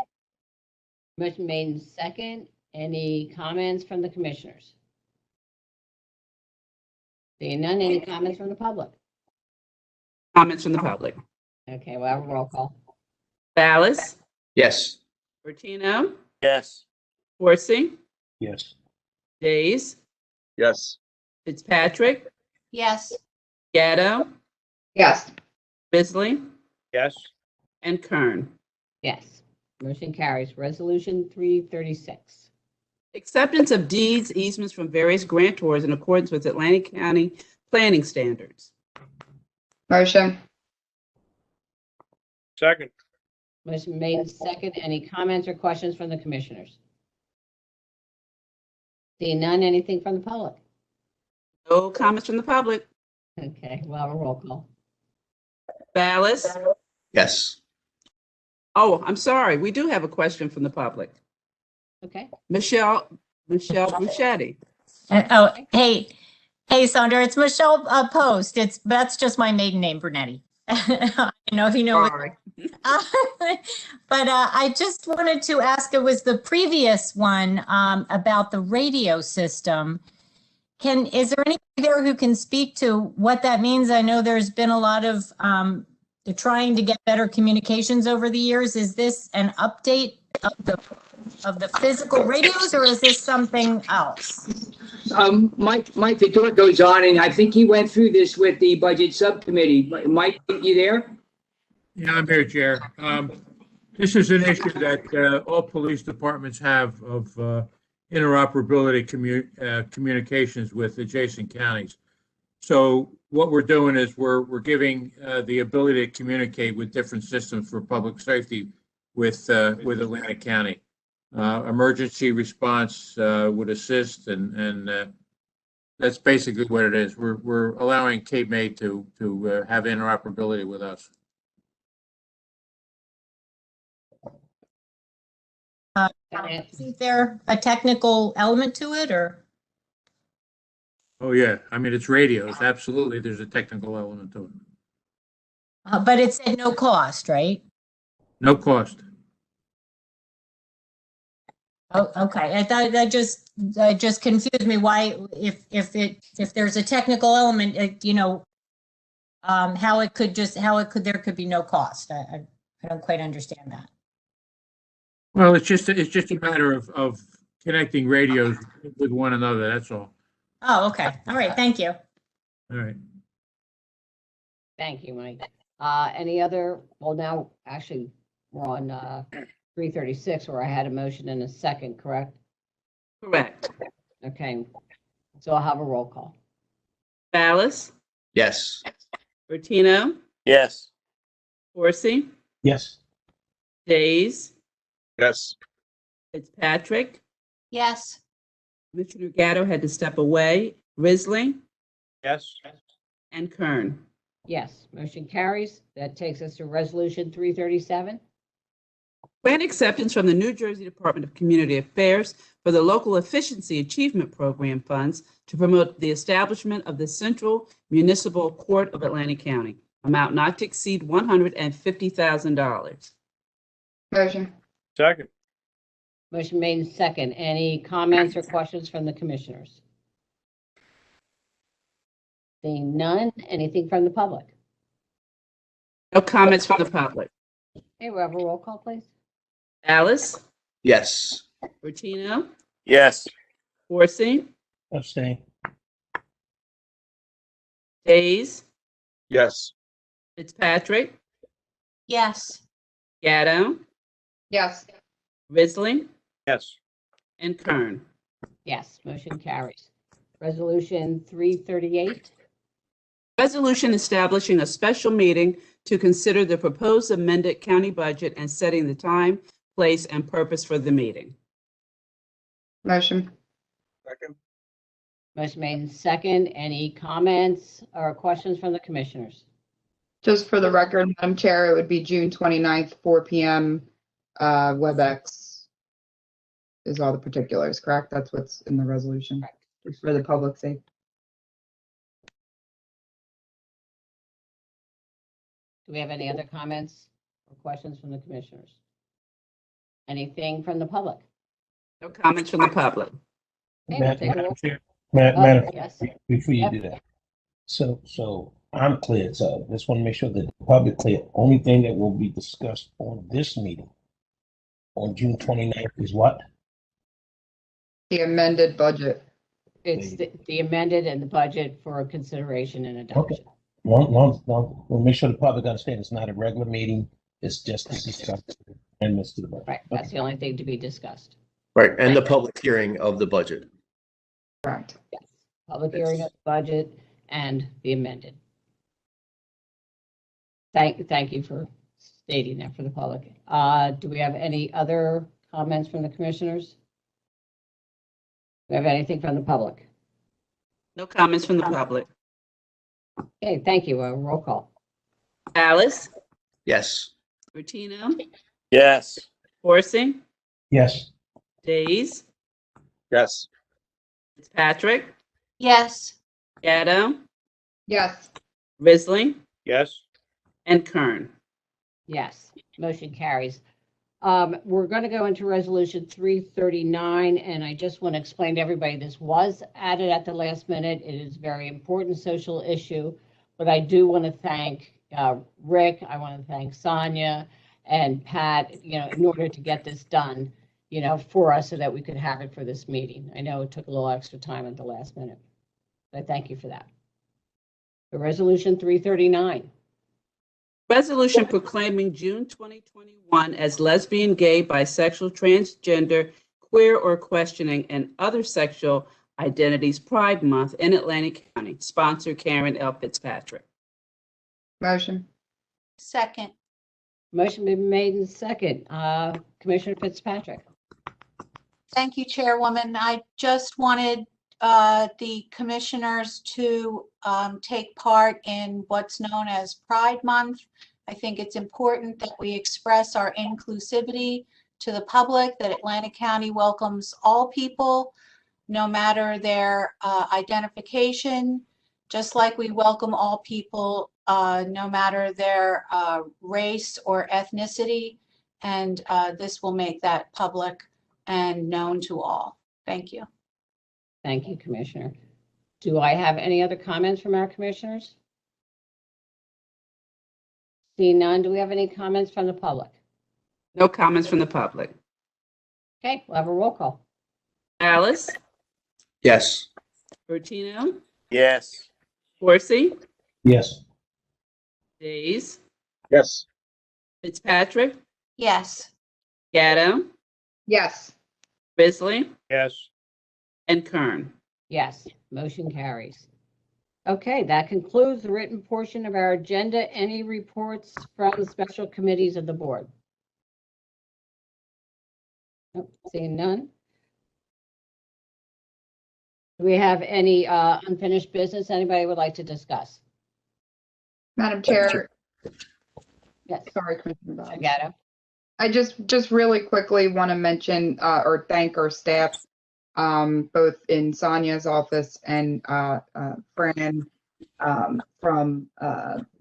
Motion made in second. Any comments from the commissioners? Seeing none, any comments from the public? Comments from the public. Okay, we'll have a roll call. Ballas? Yes. Bertino? Yes. Horsey? Yes. Days? Yes. Fitzpatrick? Yes. Gatto? Yes. Bisley? Yes. And Kern. Yes, motion carries. Resolution 336. Acceptance of deeds, easements from various grantors in accordance with Atlantic County planning standards. Motion. Second. Motion made in second. Any comments or questions from the commissioners? Seeing none, anything from the public? No comments from the public. Okay, we'll have a roll call. Ballas? Yes. Oh, I'm sorry. We do have a question from the public. Okay. Michelle Bruschetti. Hey, Sandra, it's Michelle Post. That's just my maiden name, Brunetti. I don't know if you know. Sorry. But I just wanted to ask, it was the previous one about the radio system. Is there anybody there who can speak to what that means? I know there's been a lot of trying to get better communications over the years. Is this an update of the physical radios, or is this something else? Mike Vittor goes on, and I think he went through this with the budget subcommittee. Mike, you there? Yeah, I'm here, Chair. This is an issue that all police departments have of interoperability communications with adjacent counties. So what we're doing is we're giving the ability to communicate with different systems for public safety with Atlantic County. Emergency response would assist, and that's basically what it is. We're allowing Cape May to have interoperability with us. Is there a technical element to it, or? Oh, yeah. I mean, it's radios. Absolutely. There's a technical element to it. But it's at no cost, right? No cost. Oh, okay. I thought that just confused me why, if there's a technical element, how it could there could be no cost. I don't quite understand that. Well, it's just a matter of connecting radios with one another, that's all. Oh, okay. All right. Thank you. All right. Thank you, Mike. Any other, well, now, actually, we're on 336 where I had a motion and a second, correct? Correct. Okay, so I'll have a roll call. Ballas, Yes. Bertino, Yes. Horsey, Yes. Days, Yes. Fitzpatrick, Yes. Commissioner Gatto had to step away, Risley, Yes. and Kern. Yes, motion carries. That takes us to resolution 337. Grant acceptance from the New Jersey Department of Community Affairs for the Local Efficiency Achievement Program funds to promote the establishment of the Central Municipal Court of Atlantic County, amount not to exceed $150,000. Motion. Second. Motion made in second. Any comments or questions from the commissioners? Seeing none, anything from the public? No comments from the public. Okay, we'll have a roll call, please. Alice, Yes. Bertino, Yes. Horsey, Abstain. Days, Yes. Fitzpatrick, Yes. Gatto, Yes. Risley, Yes. and Kern. Yes, motion carries. Resolution 338. Resolution establishing a special meeting to consider the proposed amended county budget and setting the time, place, and purpose for the meeting. Motion. Second. Motion made in second. Any comments or questions from the commissioners? Just for the record, Madam Chair, it would be June 29th, 4 p.m. WebEx is all the particulars, correct? That's what's in the resolution. Just for the public's sake. Do we have any other comments or questions from the commissioners? Anything from the public? No comments from the public. Okay, we'll take a roll. Madam, Yes. before you Yep. do that, so I'm clear, so just want to make sure that the public clear. Only thing that will be discussed on this meeting on June 29th is what? The amended budget. It's the amended and the budget for consideration and adoption. No, we'll make sure the public understands it's not a regular meeting. It's just to discuss amendments to the budget. Right, that's the only thing to be discussed. Right, and the public hearing of the budget. Correct. Yes, public hearing of the budget and the amended. Thank you for stating that for the public. Do we have any other comments from the commissioners? Do we have anything from the public? No comments from the public. Okay, thank you. Roll call. Alice, Yes. Bertino, Yes. Horsey, Yes. Days, Yes. Fitzpatrick, Yes. Gatto, Yes. Risley, Yes. and Kern. Yes, motion carries. We're going to go into resolution 339, and I just want to explain to everybody, this was added at the last minute. It is a very important social issue, but I do want to thank Rick, I want to thank Sonia and Pat, in order to get this done, for us so that we could have it for this meeting. I know it took a little extra time at the last minute, but thank you for that. The resolution 339. Resolution proclaiming June 2021 as Lesbian, Gay, Bisexual, Transgender, Queer or Questioning, and Other Sexual Identities Pride Month in Atlantic County. Sponsor Karen L. Fitzpatrick. Motion. Second. Motion been made in second. Commissioner Fitzpatrick. Thank you, Chairwoman. I just wanted the commissioners to take part in what's known as Pride Month. I think it's important that we express our inclusivity to the public, that Atlantic County welcomes all people, no matter their identification, just like we welcome all people, no matter their race or ethnicity. And this will make that public and known to all. Thank you. Thank you, Commissioner. Do I have any other comments from our commissioners? Seeing none, do we have any comments from the public? No comments from the public. Okay, we'll have a roll call. Alice, Yes. Bertino, Yes. Horsey, Yes. Days, Yes. Fitzpatrick, Yes. Gatto, Yes. Bisley, Yes. and Kern. Yes, motion carries. Okay, that concludes the written portion of our agenda. Any reports from the special committees of the board? Nope, seeing none. Do we have any unfinished business anybody would like to discuss? Madam Chair, Yes, sorry, Commissioner Bowles. Gatto. I just really quickly want to mention or thank our staff, both in Sonia's office and Fran from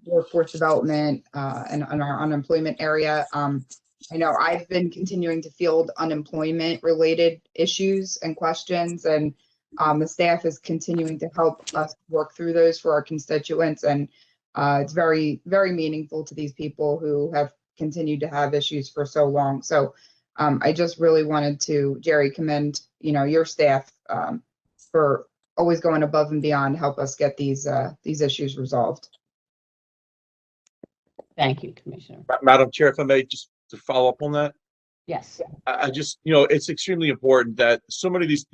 workforce development and on our unemployment area. I know I've been continuing to field unemployment related issues and questions, and the staff is continuing to help us work through those for our constituents. And it's very, very meaningful to these people who have continued to have issues for so long. So I just really wanted to, Jerry, commend, your staff for always going above and beyond to help us get these issues resolved. Thank you, Commissioner. Madam Chair, if I may just to follow up on that. Yes. I just, it's extremely important that so many of these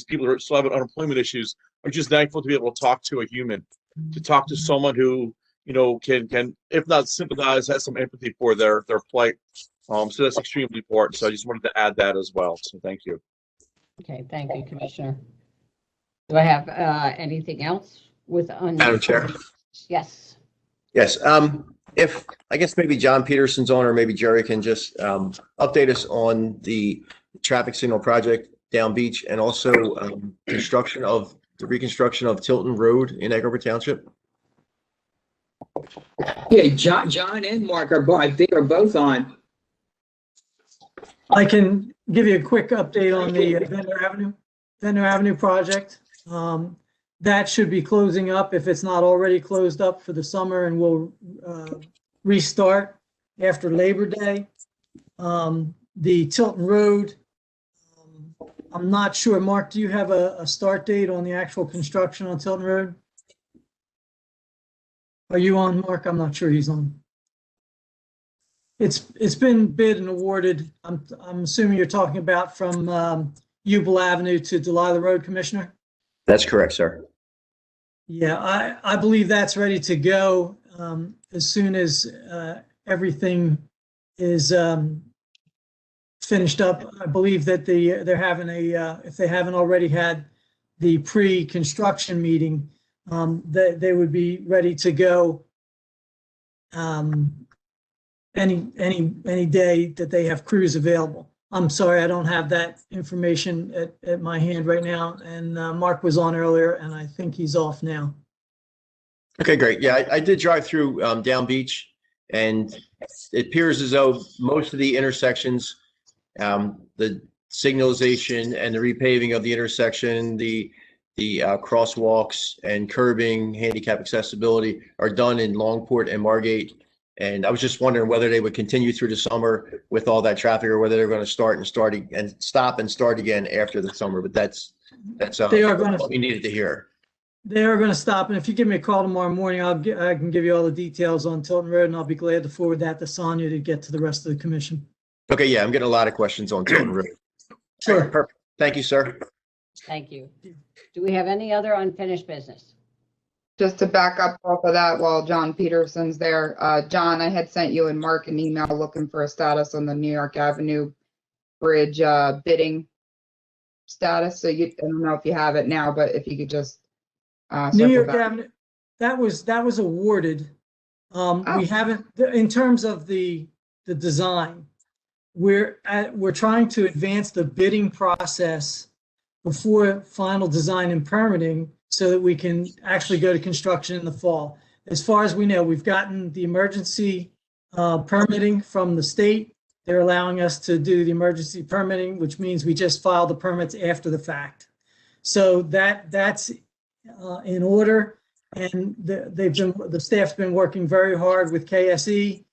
people who still have unemployment issues are just thankful to be able to talk to a human, to talk to someone who, can, if not sympathize, has some empathy for their plight. So that's extremely important. So I just wanted to add that as well. So thank you. Okay, thank you, Commissioner. Do I have anything else with? Madam Chair. Yes. Yes. If I guess maybe John Peterson's on, or maybe Jerry can just update us on the traffic signal project down beach, and also the reconstruction of Tilton Road in Egg Harbor Township. Yeah, John and Mark I think are both on. I can give you a quick update on the Venter Avenue project. That should be closing up if it's not already closed up for the summer, and we'll restart after Labor Day. The Tilton Road, I'm not sure. Mark, do you have a start date on the actual construction on Tilton Road? Are you on, Mark? I'm not sure he's on. It's been bid and awarded. I'm assuming you're talking about from Ubel Avenue to Delilah Road, Commissioner? That's correct, sir. Yeah, I believe that's ready to go as soon as everything is finished up. I believe that they're having if they haven't already had the pre-construction meeting, that they would be ready to go any day that they have crews available. I'm sorry, I don't have that information at my hand right now. And Mark was on earlier, and I think he's off now. Okay, great. Yeah, I did drive through Down Beach, and it appears as though most of the intersections, the signalization and the repaving of the intersection, the crosswalks and curbing, handicap accessibility are done in Longport and Margate. And I was just wondering whether they would continue through the summer with all that traffic, or whether they're going to start and stop and start again after the summer. But that's They are going to, what we needed to hear. They are going to stop. And if you give me a call tomorrow morning, I can give you all the details on Tilton Road, and I'll be glad to forward that to Sonia to get to the rest of the commission. Okay, yeah, I'm getting a lot of questions on Tilton Road. Sure. Perfect. Thank you, sir. Thank you. Do we have any other unfinished business? Just to back up off of that while John Peterson's there, John, I had sent you and Mark an email looking for a status on the New York Avenue Bridge bidding status. So I don't know if you have it now, but if you could just New York Avenue, that was awarded. We haven't, in terms of the design, we're trying to advance the bidding process before final design and permitting, so that we can actually go to construction in the fall. As far as we know, we've gotten the emergency permitting from the state they're allowing us to do the emergency permitting, which means we just file the permits after the fact. So that's in order, and the staff's been working very hard with KSE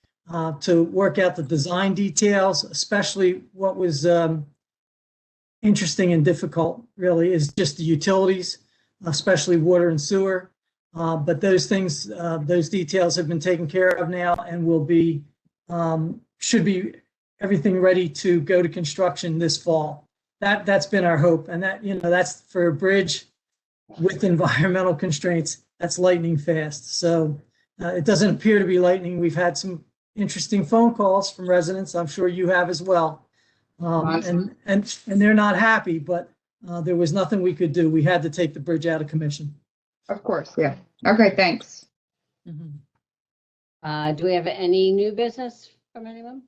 to work out the design details, especially what was interesting and difficult really is just the utilities, especially water and sewer. But those things, those details have been taken care of now and will be, should be everything ready to go to construction this fall. That's been our hope. And that, that's for a bridge with environmental constraints, that's lightning fast. So it doesn't appear to be lightning. We've had some interesting phone calls from residents. I'm sure you have as well. And they're not happy, but there was nothing we could do. We had to take the bridge out of commission. Of course, yeah. Okay, thanks. Do we have any new business from anyone?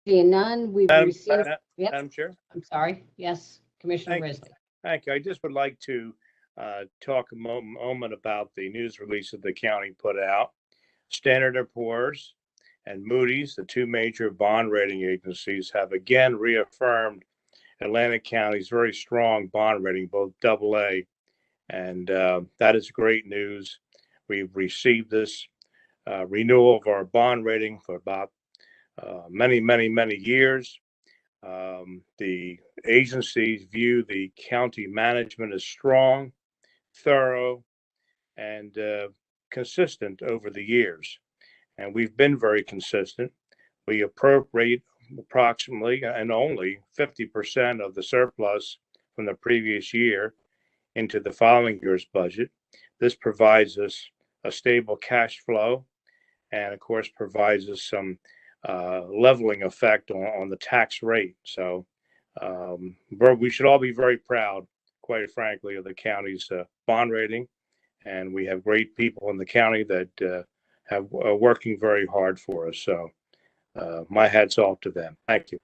Seeing none, we've received. Yep. Madam Chair? I'm sorry. Yes, Commissioner Thank you. Risley. Thank you. I just would like to talk a moment about the news release that the county put out. Standard & Poor's and Moody's, the two major bond rating agencies, have again reaffirmed Atlantic County's very strong bond rating, both AA, and that is great news. We've received this renewal of our bond rating for about many years. The agencies view the county management as strong, thorough, and consistent over the years. And we've been very consistent. We appropriate approximately and only 50% of the surplus from the previous year into the following year's budget. This provides us a stable cash flow and, of course, provides us some leveling effect on the tax rate. So we should all be very proud, quite frankly, of the county's bond rating. And we have great people in the county that have working very hard for us. So my hat's off to them. Thank you.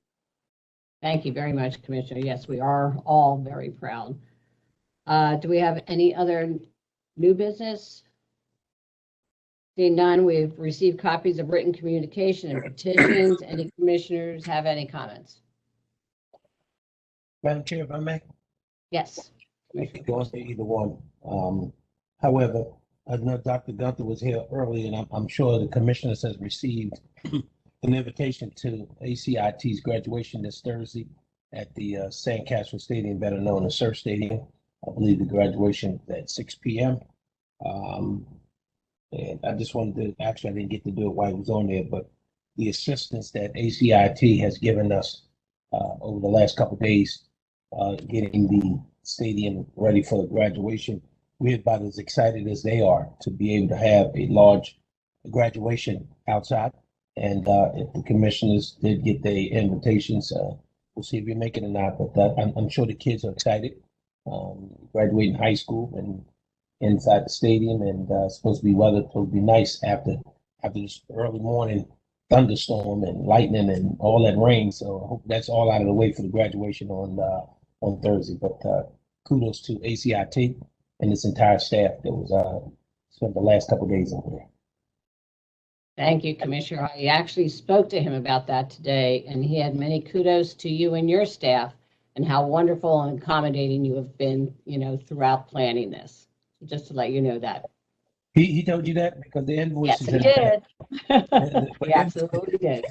Thank you very much, Commissioner. Yes, we are all very proud. Do we have any other new business? Seeing none, we've received copies of written communication and petitions. Any commissioners have any comments? Madam Chair, if I may? Yes. If you go to either one. However, I know Dr. Gunther was here early, and I'm sure the commissioners has received an invitation to ACIT's graduation this Thursday at the St. Castro Stadium, better known as Surf Stadium. I believe the graduation is at 6 p.m. And I just wanted to, actually, I didn't get to do it while I was on there, but the assistance that ACIT has given us over the last couple of days, getting the stadium ready for the graduation, we're about as excited as they are to be able to have a large graduation outside. And if the commissioners did get their invitations, we'll see if we make it or not. But I'm sure the kids are excited. Graduating high school and inside the stadium, and it's supposed to be weather, supposed to be nice after this early morning thunderstorm and lightning and all that rain. So I hope that's all out of the way for the graduation on Thursday. But kudos to ACIT and its entire staff that was spent the last couple of days over there. Thank you, Commissioner. I actually spoke to him about that today, and he had many kudos to you and your staff and how wonderful and accommodating you have been, throughout planning this. Just to let you know that. He told you that because the invoice. Yes, he did. He absolutely did.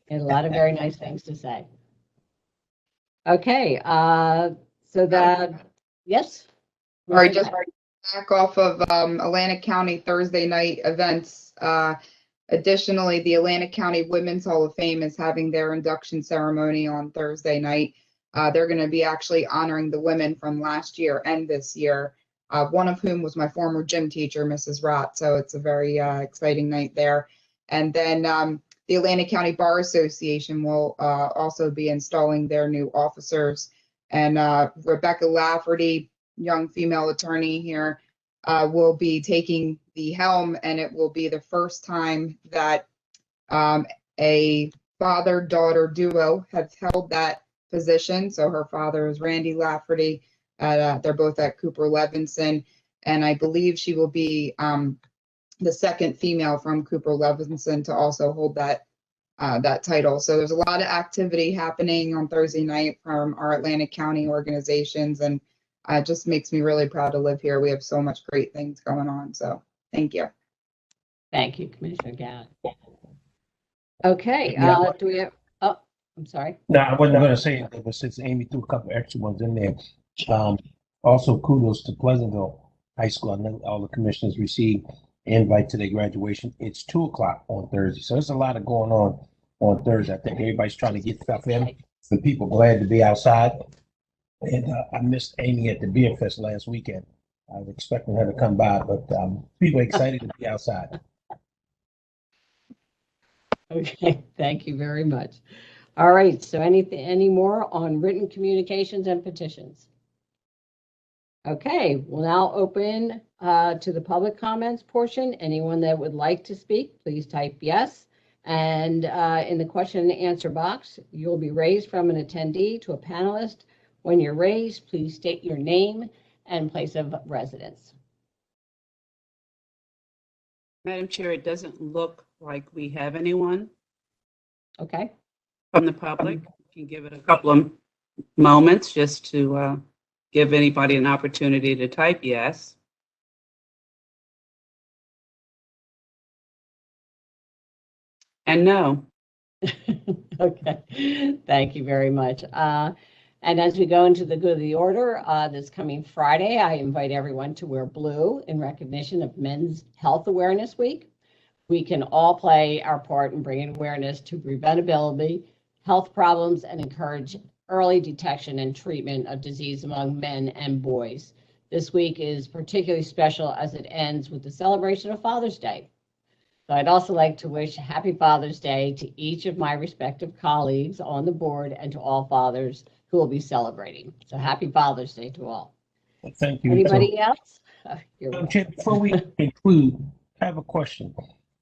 He had a lot of very nice things to say. Okay, so that, yes? All right, just back off of Atlantic County Thursday night events. Additionally, the Atlantic County Women's Hall of Fame is having their induction ceremony on Thursday night. They're going to be actually honoring the women from last year and this year. One of whom was my former gym teacher, Mrs. Rott. So it's a very exciting night there. And then the Atlantic County Bar Association will also be installing their new officers. And Rebecca Lafferty, young female attorney here, will be taking the helm, and it will be the first time that a father-daughter duo has held that position. So her father is Randy Lafferty. They're both at Cooper Levinson, and I believe she will be the second female from Cooper Levinson to also hold that that title. So there's a lot of activity happening on Thursday night from our Atlantic County organizations, and it just makes me really proud to live here. We have so much great things going on. So thank you. Thank you, Commissioner Gallant. Okay, Yeah. do we have, oh, I'm sorry. No, I wasn't gonna say anything, but since Amy threw a couple extra ones in there, also kudos to Pleasantville High School. I know all the commissioners received invite to their graduation. It's 2:00 on Thursday, so there's a lot of going on Thursday. I think everybody's trying to get stuff in. The people glad to be outside. And I missed Amy at the Beer Fest last weekend. I was expecting her to come by, but people excited to be outside. Okay, thank you very much. All right, so any more on written communications and petitions? Okay, we'll now open to the public comments portion. Anyone that would like to speak, please type yes. And in the question and answer box, you'll be raised from an attendee to a panelist. When you're raised, please state your name and place of residence. Madam Chair, it doesn't look like we have anyone Okay. from the public. You can give it a couple of moments just to give anybody an opportunity to type yes. And no. Okay, thank you very much. And as we go into the good of the order, this coming Friday, I invite everyone to wear blue in recognition of Men's Health Awareness Week. We can all play our part in bringing awareness to preventability, health problems, and encourage early detection and treatment of disease among men and boys. This week is particularly special as it ends with the celebration of Father's Day. So I'd also like to wish Happy Father's Day to each of my respective colleagues on the board and to all fathers who will be celebrating. So Happy Father's Day to all. Thank you. Anybody else? You're Madam welcome. Chair, before we conclude, I have a question.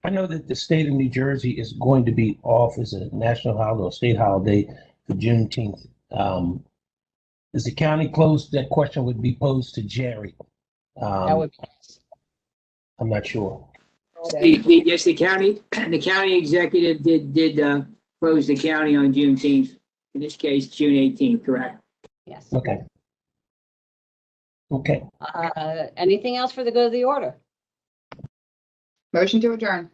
I know that the state of New Jersey is going to be off as a national holiday or state holiday for Juneteenth. Is the county closed? That question would be posed to Jerry. That would be I'm not sure. Yes, the county executive did close the county on Juneteenth. In this case, June 18th, correct? Yes. Okay. Okay. Anything else for the good of the order? Motion to adjourn.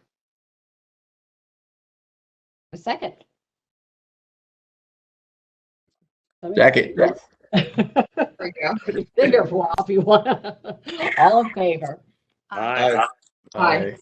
A second. Second. There we go. Put your finger for if you want. All in favor? Aye. Aye.